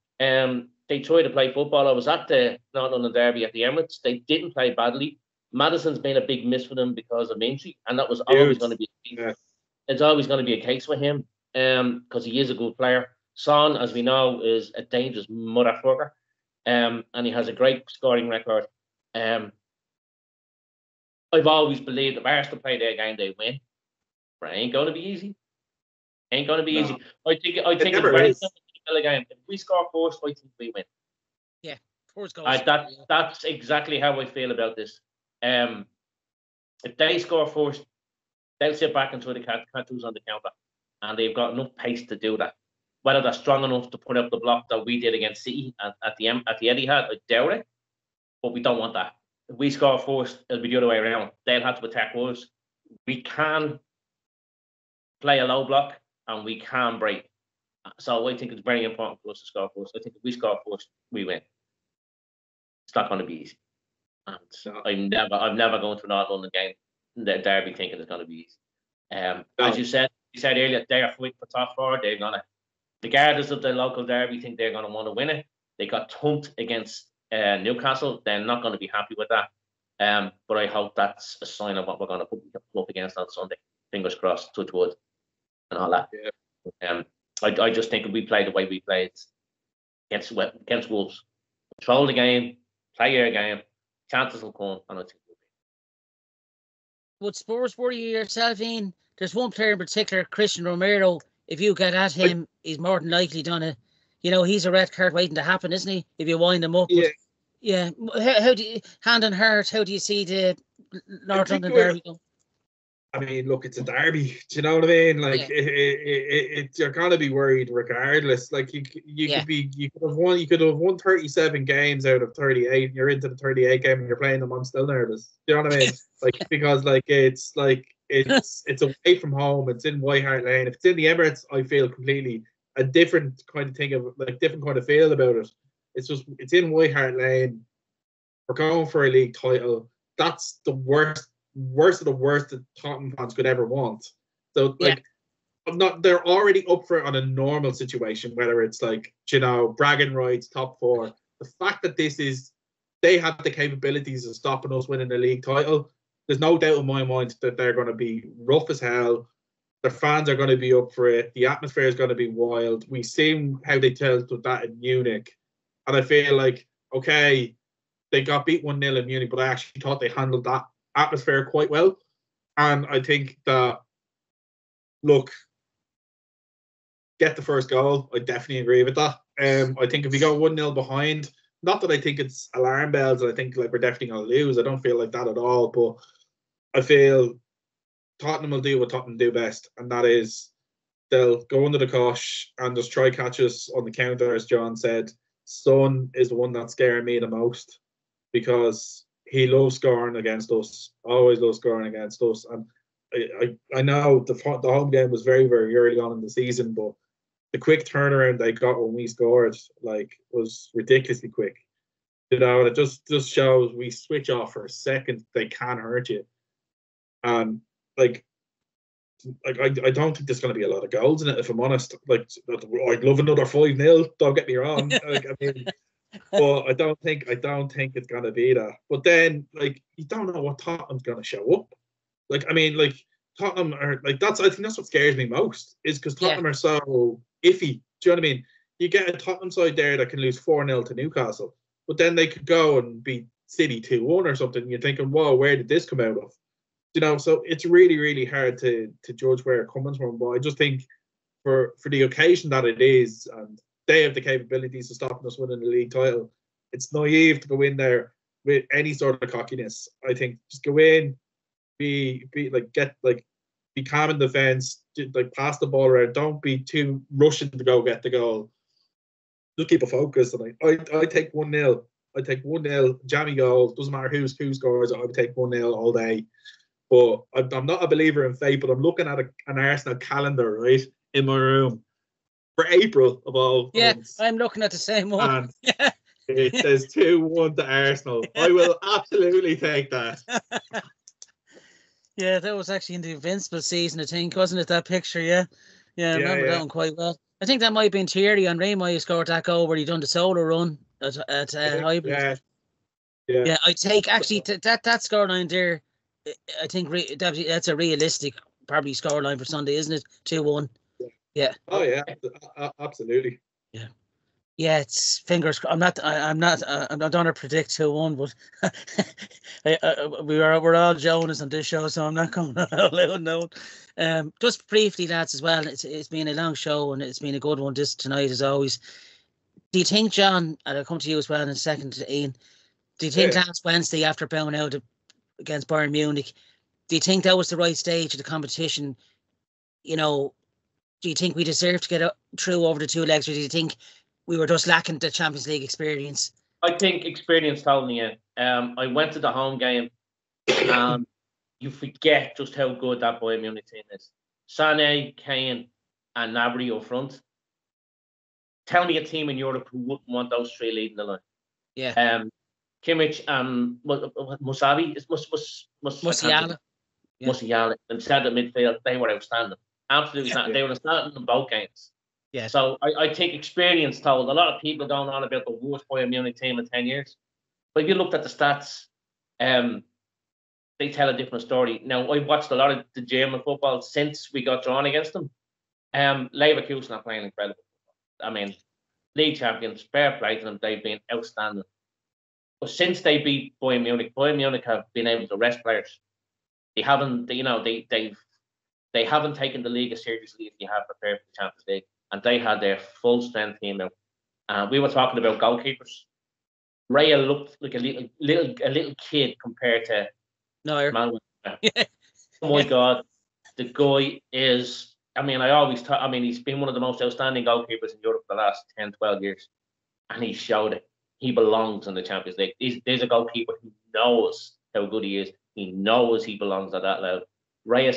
They try to play football. I was at the North London derby at the Emirates. They didn't play badly. Maddison's been a big miss for them because of injury, and that was always going to be. It's always going to be a case for him, because he is a good player. Son, as we know, is a dangerous motherfucker, and he has a great scoring record. I've always believed if Arsenal play their game, they win. But it ain't going to be easy. Ain't going to be easy. I think it's very simple. Game. If we score first, I think we win. Yeah, first goal. That's exactly how I feel about this. If they score first, they'll sit back and try to Cantús on the counter, and they've got enough pace to do that. Whether they're strong enough to put up the block that we did against City at the Etihad, I doubt it. But we don't want that. If we score first, it'll be the other way around. They'll have to attack us. We can play a low block and we can break. So I think it's very important for us to score first. I think if we score first, we win. It's not going to be easy. And I'm never going to an North London game, the derby, thinking it's going to be easy. As you said earlier, they are fighting for top 4. They're going to, regardless of the local derby, think they're going to want to win it. They got thumped against Newcastle. They're not going to be happy with that. But I hope that's a sign of what we're going to put up against on Sunday. Fingers crossed, touch wood. and all that. Yeah. I just think if we play the way we played against Wolves, control the game, play your game, chances will come, and I think we'll be. Would Spurs worry yourself, Ian? There's one player in particular, Christian Romero. If you get at him, he's more than likely done it. He's a red card waiting to happen, isn't he? If you wind him up. Yeah. But, yeah. How do you, hand on heart, how do you see the North London derby go? I mean, look, it's a derby. Do you know what I mean? Like, you're gonna be worried regardless. Like, you could have won 37 games out of 38. And you're into the 38 game and you're playing them. I'm still nervous. Do you know what I mean? Because it's away from home. It's in White Hart Lane. If it's in the Emirates, I feel completely a different kind of thing different kind of feel about it. It's in White Hart Lane. We're going for a league title. That's the worst of the worst that Tottenham fans could ever want. So they're already up for it on a normal situation, whether it's bragging rights, top four. The fact that they have the capabilities of stopping us winning the league title, there's no doubt in my mind that they're going to be rough as hell. The fans are going to be up for it. The atmosphere is going to be wild. We've seen how they dealt with that in Munich. And I feel like, okay, they got beat 1-0 in Munich, but I actually thought they handled that atmosphere quite well. And I think that, look, get the first goal. I definitely agree with that. I think if we go 1-0 behind, not that I think it's alarm bells and I think we're definitely going to lose. I don't feel like that at all. But I feel Tottenham will do what Tottenham do best, and that is they'll go under the cosh and just try catch us on the counter, as John said. Son is the one that's scaring me the most because he loves scoring against us, always loves scoring against us. And I know the home game was very, very early on in the season, but the quick turnaround they got when we scored was ridiculously quick. And it just shows we switch off for a second, they can hurt you. And I don't think there's going to be a lot of goals in it, if I'm honest. I'd love another 5-0. Don't get me wrong. But I don't think it's going to be that. But then, you don't know what Tottenham's going to show up. Tottenham are I think that's what scares me most is because Tottenham are so iffy. Do you know what I mean? You get a Tottenham side there that can lose 4-0 to Newcastle, but then they could go and beat City 2-1 or something. And you're thinking, whoa, where did this come out of? So it's really, really hard to judge where it comes from. But I just think for the occasion that it is, and they have the capabilities of stopping us winning the league title, it's naive to go in there with any sort of cockiness. I think just go in, be calm in defence, pass the ball around. Don't be too rushing to go get the goal. Just keep a focus. And I take 1-0. I take 1-0, jammy goal. Doesn't matter who scores. I would take 1-0 all day. But I'm not a believer in fate, but I'm looking at an Arsenal calendar, right, in my room for April of all months. I'm looking at the same one. And it says 2-1 to Arsenal. I will absolutely take that. Yeah, that was actually in the Invincible season, I think, wasn't it, that picture? Yeah, I remember that one quite well. I think that might have been Thierry Henry might have scored that goal where he done the solo run at Highbury. Yeah, I take actually that scoreline there. I think that's a realistic probably scoreline for Sunday, isn't it? 2-1. Yeah. Oh yeah, absolutely. Yeah. Yeah, it's fingers. I'm not gonna predict 2-1, but we're all Jonas on this show, so I'm not going out no. Just briefly, lads, as well. It's been a long show and it's been a good one this tonight as always. Do you think, John, and I'll come to you as well in a second, to Ian, do you think last Wednesday after bowing out against Bayern Munich, do you think that was the right stage of the competition? Do you think we deserved to get through over the two legs, or do you think we were just lacking the Champions League experience? I think experience told me in. I went to the home game and you forget just how good that Bayern Munich team is. Sané, Kane and Gnabry up front. Tell me a team in Europe who wouldn't want those three leading the line. Yeah. Kimmich and Musavi is Musiala. Musiala and centre midfield, they were outstanding. Absolutely outstanding. They were outstanding in both games. Yeah. So I think experience told. A lot of people going on about the worst Bayern Munich team in 10 years. But if you looked at the stats, they tell a different story. Now, I've watched a lot of the German football since we got drawn against them. Leverkusen are playing incredible. I mean, league champions, fair play to them. They've been outstanding. But since they beat Bayern Munich have been able to rest players. They haven't, they haven't taken the league as seriously as they have prepared for the Champions League, and they had their full strength team out. We were talking about goalkeepers. Raya looked like a little kid compared to Neuer. Oh my God, the guy is. I mean, he's been one of the most outstanding goalkeepers in Europe for the last 10, 12 years, and he showed it. He belongs in the Champions League. There's a goalkeeper who knows how good he is. He knows he belongs at that level. I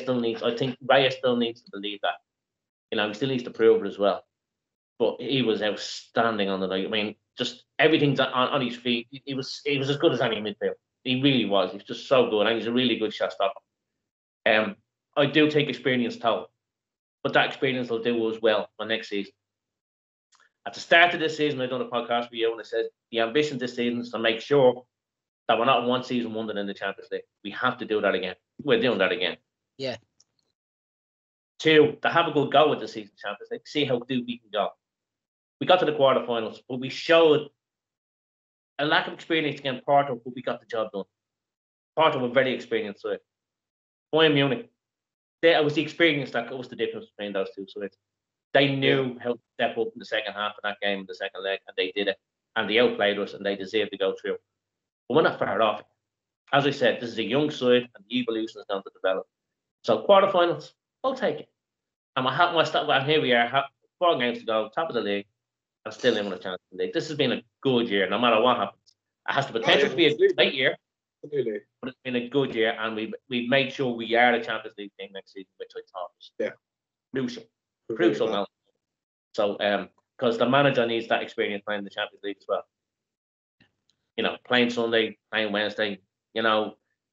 think Raya still needs to believe that. He still needs to prove it as well. But he was outstanding on the night. I mean, just everything's on his feet. He was as good as any midfield. He really was. He's just so good, and he's a really good shot stopper. I do take experience toll, but that experience will do as well for next season. At the start of this season, I done a podcast with you, and I said the ambition this season is to make sure that we're not one season wonder in the Champions League. We have to do that again. We're doing that again. Yeah. 2, to have a good go with the season Champions League, see how good we can go. We got to the quarterfinals, but we showed a lack of experience against Porto, but we got the job done. Porto were very experienced with it. Bayern Munich, it was the experience that was the difference between those two sides. They knew how to step up in the second half of that game, in the second leg, and they did it. And they outplayed us, and they deserved to go through. But we're not far off. As I said, this is a young side, and the evolution is going to develop. So quarterfinals, I'll take it. And here we are, 4 games to go, top of the league, and still in with a chance in the league. This has been a good year, no matter what happens. It has the potential to be a great year, but it's been a good year, and we've made sure we are the Champions League team next season, which I thought was crucial now. So, because the manager needs that experience playing the Champions League as well. Playing Sunday, playing Wednesday,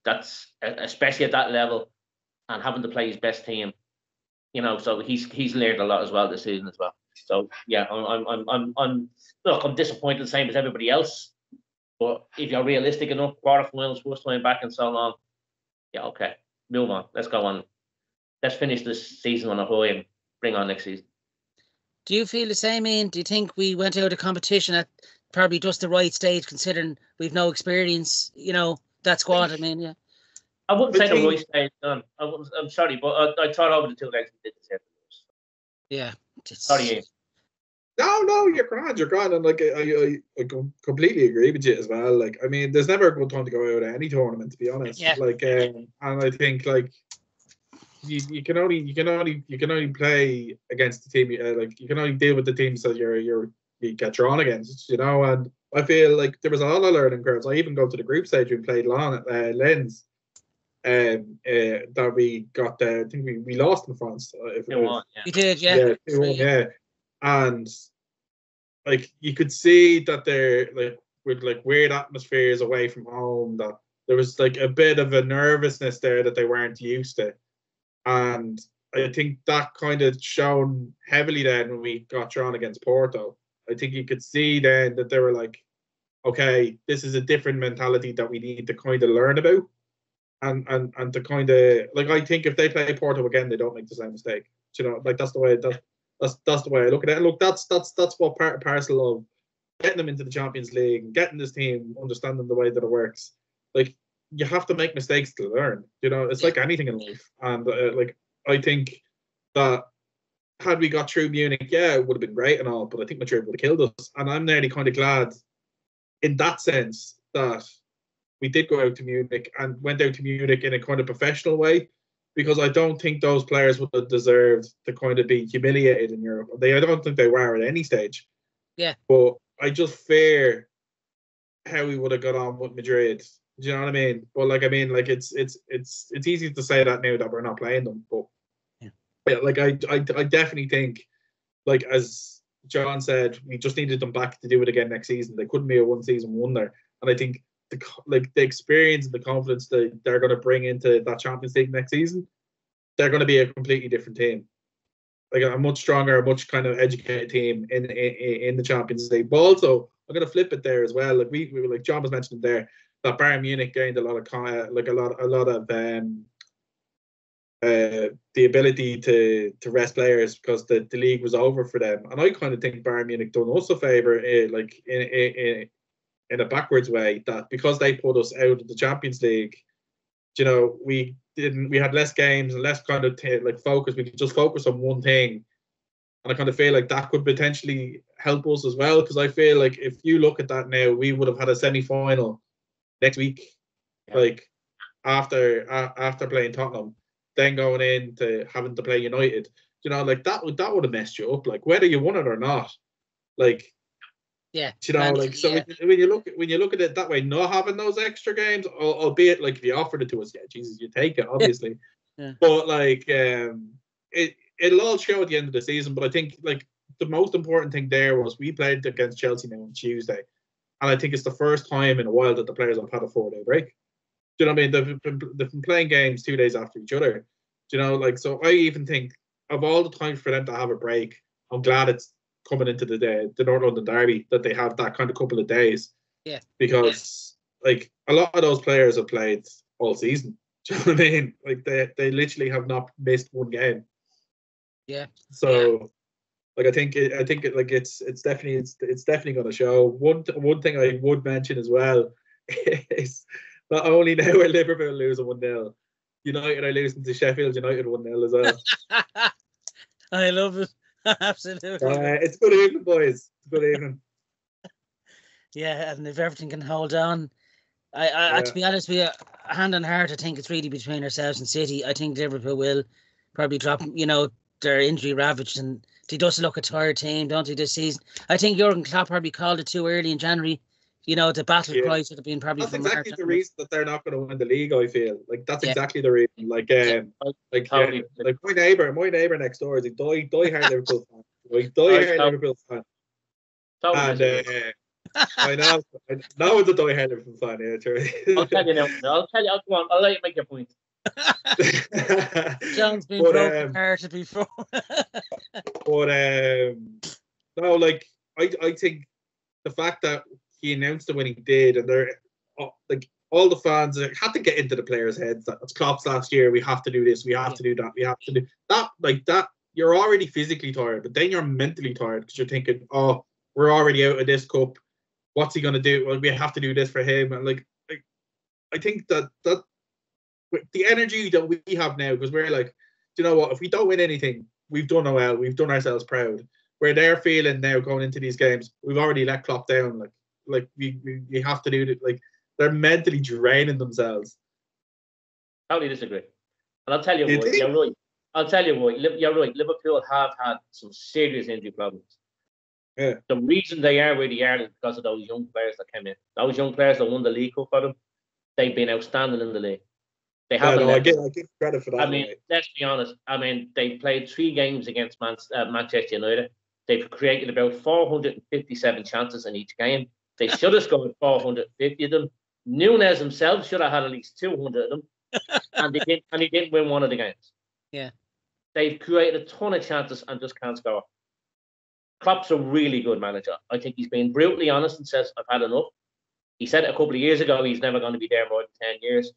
that's especially at that level, and having to play his best team. So he's learned a lot as well this season as well. So yeah, I'm disappointed the same as everybody else. But if you're realistic enough, quarterfinals, first time back in so long, yeah, okay, move on. Let's go on. Let's finish this season on a high and bring on next season. Do you feel the same, Ian? Do you think we went out of competition at probably just the right stage, considering we've no experience? That squad. I mean, yeah. I wouldn't say the right stage. I'm sorry, but I thought over the 2 legs we did the same. Yeah. Sorry, Ian. No, you're grand, and I completely agree with you as well. Like, I mean, there's never a good time to go out of any tournament, to be honest. Yeah. Like, and I think you can only play against the team. You can only deal with the teams that you get drawn against. And I feel like there was a lot of learning curves. I even go to the group stage. We played Lens. That we got there. I think we lost in France. We did, yeah. Yeah. And you could see that they're with weird atmospheres away from home, that there was a bit of a nervousness there that they weren't used to. And I think that kind of shone heavily then when we got drawn against Porto. I think you could see then that they were okay, this is a different mentality that we need to kind of learn about. And to kind of I think if they play Porto again, they don't make the same mistake. That's the way that's the way I look at it. And look, that's what part and parcel of getting them into the Champions League and getting this team understanding the way that it works. You have to make mistakes to learn. It's like anything in life. And I think that had we got through Munich, yeah, it would have been great and all, but I think Madrid would have killed us. And I'm nearly kind of glad in that sense that we did go out to Munich and went out to Munich in a kind of professional way, because I don't think those players would have deserved to kind of be humiliated in Europe. I don't think they were at any stage. Yeah. But I just fear how we would have got on with Madrid. Do you know what I mean? But it's easy to say that now that we're not playing them. But I definitely think, as John said, we just needed them back to do it again next season. They couldn't be a one-season wonder. And I think the experience and the confidence that they're going to bring into that Champions League next season, they're going to be a completely different team. A much stronger, much kind of educated team in the Champions League. But also, I'm going to flip it there as well. We like John was mentioning there, that Bayern Munich gained a lot of the ability to rest players because the league was over for them. And I kind of think Bayern Munich done us a favour, like in a backwards way, that because they put us out of the Champions League, you know, we had less games and less kind of like focus. We could just focus on one thing. And I kind of feel like that could potentially help us as well, because I feel like if you look at that now, we would have had a semi-final next week, like after playing Tottenham, then going into having to play United. You know, like that would have messed you up, like whether you won it or not. Like, yeah, you know, like so yeah. when you look at it that way, not having those extra games, albeit like if you offered it to us, yeah, Jesus, you take it, obviously. Yeah. But like it'll all show at the end of the season. But I think like the most important thing there was we played against Chelsea now on Tuesday, and I think it's the first time in a while that the players have had a 4-day break. Do you know what I mean? They've been playing games 2 days after each other. Do you know, like, so I even think of all the time for them to have a break, I'm glad it's coming into the North London Derby that they have that kind of couple of days. Yeah. Because like a lot of those players have played all season. Do you know what I mean? Like they literally have not missed one game. Yeah. So like I think it's definitely going to show. One thing I would mention as well is not only now are Liverpool losing 1-0, United are losing to Sheffield United 1-0 as well. I love it. Absolutely. It's good evening, boys. It's good evening. Yeah, and if everything can hold on, I to be honest with you, hand on heart, I think it's really between ourselves and City. I think Liverpool will probably drop. They're injury ravaged and they just look a tired team, don't they, this season? I think Jurgen Klopp probably called it too early in Janury. The battle cry should have been probably. That's exactly the reason that they're not going to win the league. I feel like that's exactly the reason. Like my neighbor next door is a die-hard Liverpool fan. Like die-hard Liverpool fan. And I know it's a die-hard Liverpool fan. Yeah, true. I'll tell you now. Come on. I'll let you make your point. John's been broken hearted before. But no, like I think the fact that he announced it when he did, and they're like all the fans had to get into the players' heads. That's Klopp's last year. We have to do this. We have to do that. We have to do that. Like that, you're already physically tired, but then you're mentally tired because you're thinking, "Oh, we're already out of this cup. What's he gonna do? Well, we have to do this for him." And like I think that the energy that we have now, because we're like, you know what? If we don't win anything, we've done well. We've done ourselves proud. Where they're feeling now going into these games, we've already let Klopp down. Like we have to do it. Like they're mentally draining themselves. Totally disagree. And I'll tell you what, you're right. I'll tell you what, you're right. Liverpool have had some serious injury problems. Yeah. The reason they are where they are is because of those young players that came in. Those young players that won the League Cup for them, they've been outstanding in the league. They haven't. I give credit for that. I mean, let's be honest. I mean, they played 3 games against Manchester United. They've created about 457 chances in each game. They should have scored 450 of them. Núñez himself should have had at least 200 of them, and he didn't win one of the games. Yeah, they've created a ton of chances and just can't score. Klopp's a really good manager. I think he's been brutally honest and says, "I've had enough." He said it a couple of years ago. He's never going to be there more than 10 years.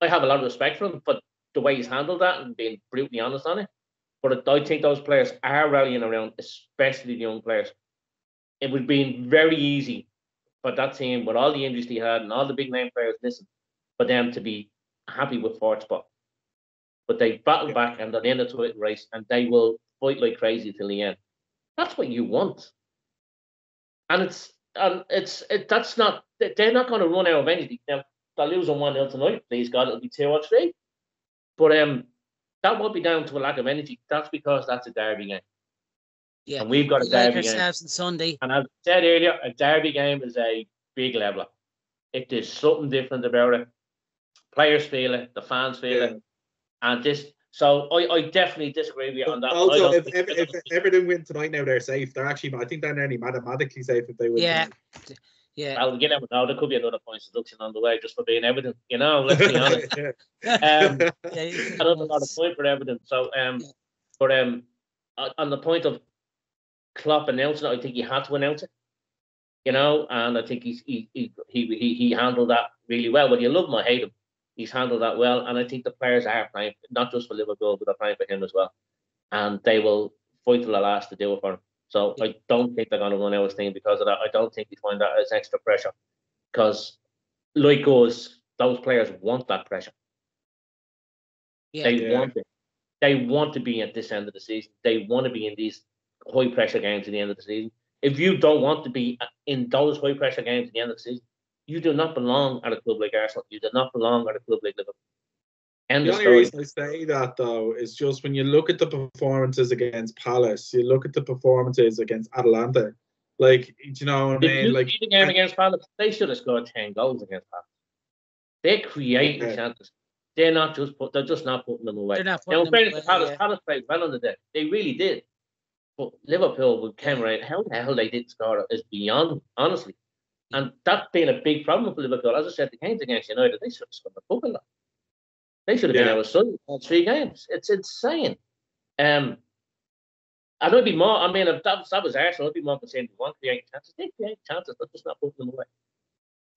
I have a lot of respect for him for the way he's handled that and being brutally honest on it. But I think those players are rallying around, especially the young players. It would be very easy for that team, with all the injuries he had and all the big name players missing, for them to be happy with 4th spot. But they battle back and they're in the title race and they will fight like crazy till the end. That's what you want. And that's not, they're not going to run out of anything. Now, they're losing 1-0 tonight. Please God, it'll be 2 or 3. But that won't be down to a lack of energy. That's because that's a derby game. Yeah. And we've got a derby game. On Sunday. And as I said earlier, a derby game is a big leveler. If there's something different about it, players feel it, the fans feel it. And so I definitely disagree with you on that. Also, if Everton win tonight now, they're safe. They're actually, I think they're nearly mathematically safe if they win. Yeah. Tonight. Yeah. Well, you never know. There could be another points deduction on the way just for being Everton. Let's be honest. I don't know the point for Everton. So, but on the point of Klopp announcing it, I think he had to announce it. And I think he handled that really well. Whether you love him or hate him, He's handled that well, and I think the players are playing, not just for Liverpool, but they're playing for him as well. And they will fight till the last to do it for him. So I don't think they're going to run out of steam because of that. I don't think they find that as extra pressure because, like us, those players want that pressure. Yeah, they want it. They want to be at this end of the season. They want to be in these high pressure games at the end of the season. If you don't want to be in those high pressure games at the end of the season, you do not belong at a club like Arsenal. You do not belong at a club like Liverpool. The only reason I say that, though, is just when you look at the performances against Palace, you look at the performances against Atalanta. Like, you know what I mean? Like, the game against Palace, they should have scored 10 goals against Palace. They create chances. They're not just they're just not putting them away. Palace played well on the day. They really did. But Liverpool came around. How the hell they didn't score is beyond, honestly. And that's been a big problem for Liverpool. As I said, the games against United, they should have scored a couple of. They should have been out of all 3 games. It's insane. And I'd be more. I mean, if that was Arsenal, I'd be more concerned. We want to create chances. They create chances, but just not putting them away.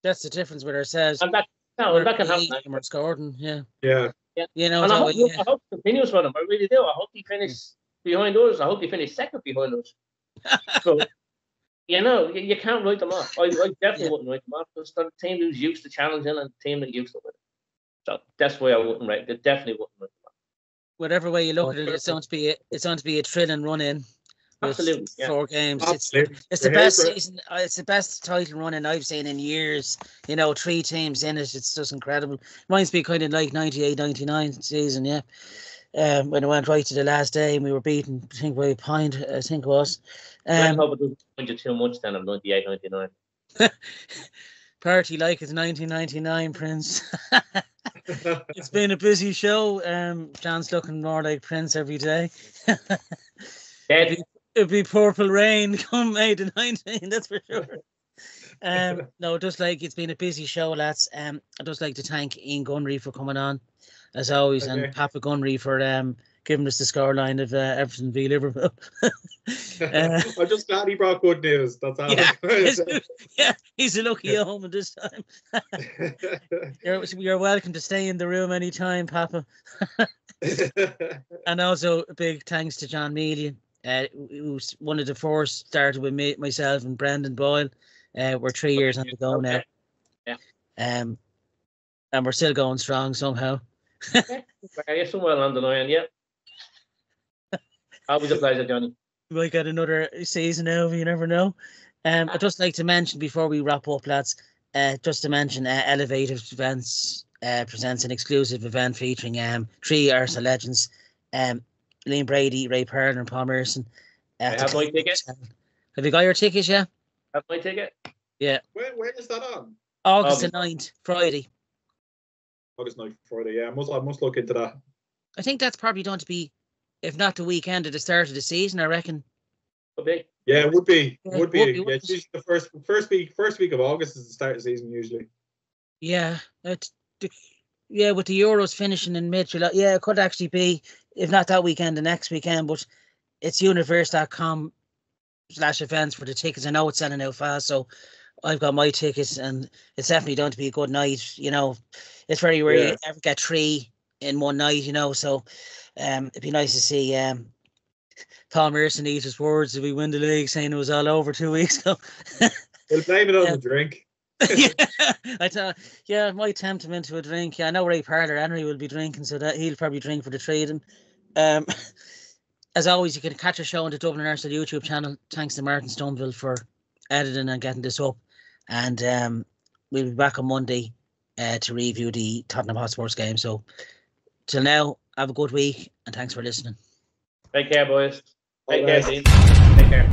That's the difference with ourselves. And that can happen. We're scoring, yeah. You know, and I hope it continues for them. I really do. I hope they finish behind us. I hope they finish second behind us. So, you know, you can't write them off. I definitely wouldn't write them off because they're a team who's used to challenging and a team that used to win. So that's why I wouldn't write. They definitely wouldn't write them off. Whatever way you look at it, it's going to be a thrilling run in. Absolutely, 4 games. Absolutely. It's the best season. It's the best title run in I've seen in years. You know, 3 teams in it. It's just incredible. Reminds me kind of like 98-99 season, yeah. When it went right to the last day and we were beaten, I think by a point, I think it was. I hope it doesn't point you too much then of 98-99. Party like it's 1999, Prince. It's been a busy show. John's looking more like Prince every day. It'd be purple rain come May the 19th, that's for sure. No, just like it's been a busy show, lads. I'd just like to thank Ian Gunry for coming on, as always, and Papa Gunry for giving us the scoreline of Everton v Liverpool. I'm just glad he brought good news. That's all. Yeah, he's a lucky omen this time. You're welcome to stay in the room anytime, Papa. And also a big thanks to John Mealian. Who's one of the 4 started with me, myself and Brendan Boyle. We're 3 years on the go now. Yeah. And we're still going strong somehow. You're somewhere along the line, yeah. Always a pleasure, Johnny. We might get another season now, you never know. I'd just like to mention before we wrap up, lads, Elevated Events presents an exclusive event featuring 3 Arsenal legends. Liam Brady, Ray Pearl and Paul Merson. I have my ticket. Have you got your ticket, yeah? Have my ticket? Yeah. When is that on? August the 9th, Friday. August 9th, Friday, yeah. I must look into that. I think that's probably going to be, if not the weekend at the start of the season, I reckon. Would be. Yeah, it would be. Yeah, it's usually the first week of August is the start of the season usually. Yeah. With the Euros finishing in mid-July. Yeah, it could actually be, if not that weekend, the next weekend, but it's universe.com/events for the tickets. I know it's selling out fast, so I've got my tickets and it's definitely going to be a good night. You know, it's very rare you ever get 3 in one night, you know, so it'd be nice to see Paul Merson eat his words if we win the league, saying it was all over 2 weeks ago. He'll blame it on the drink. I might tempt him into a drink. Yeah, I know Ray Parler Henry will be drinking, so that he'll probably drink for the trading. As always, you can catch a show on the Dublin Arsenal YouTube channel. Thanks to Martin Stoneville for editing and getting this up. And we'll be back on Monday to review the Tottenham Hotspurs game. So till now, have a good week and thanks for listening. Take care, boys. Take care, team. Take care.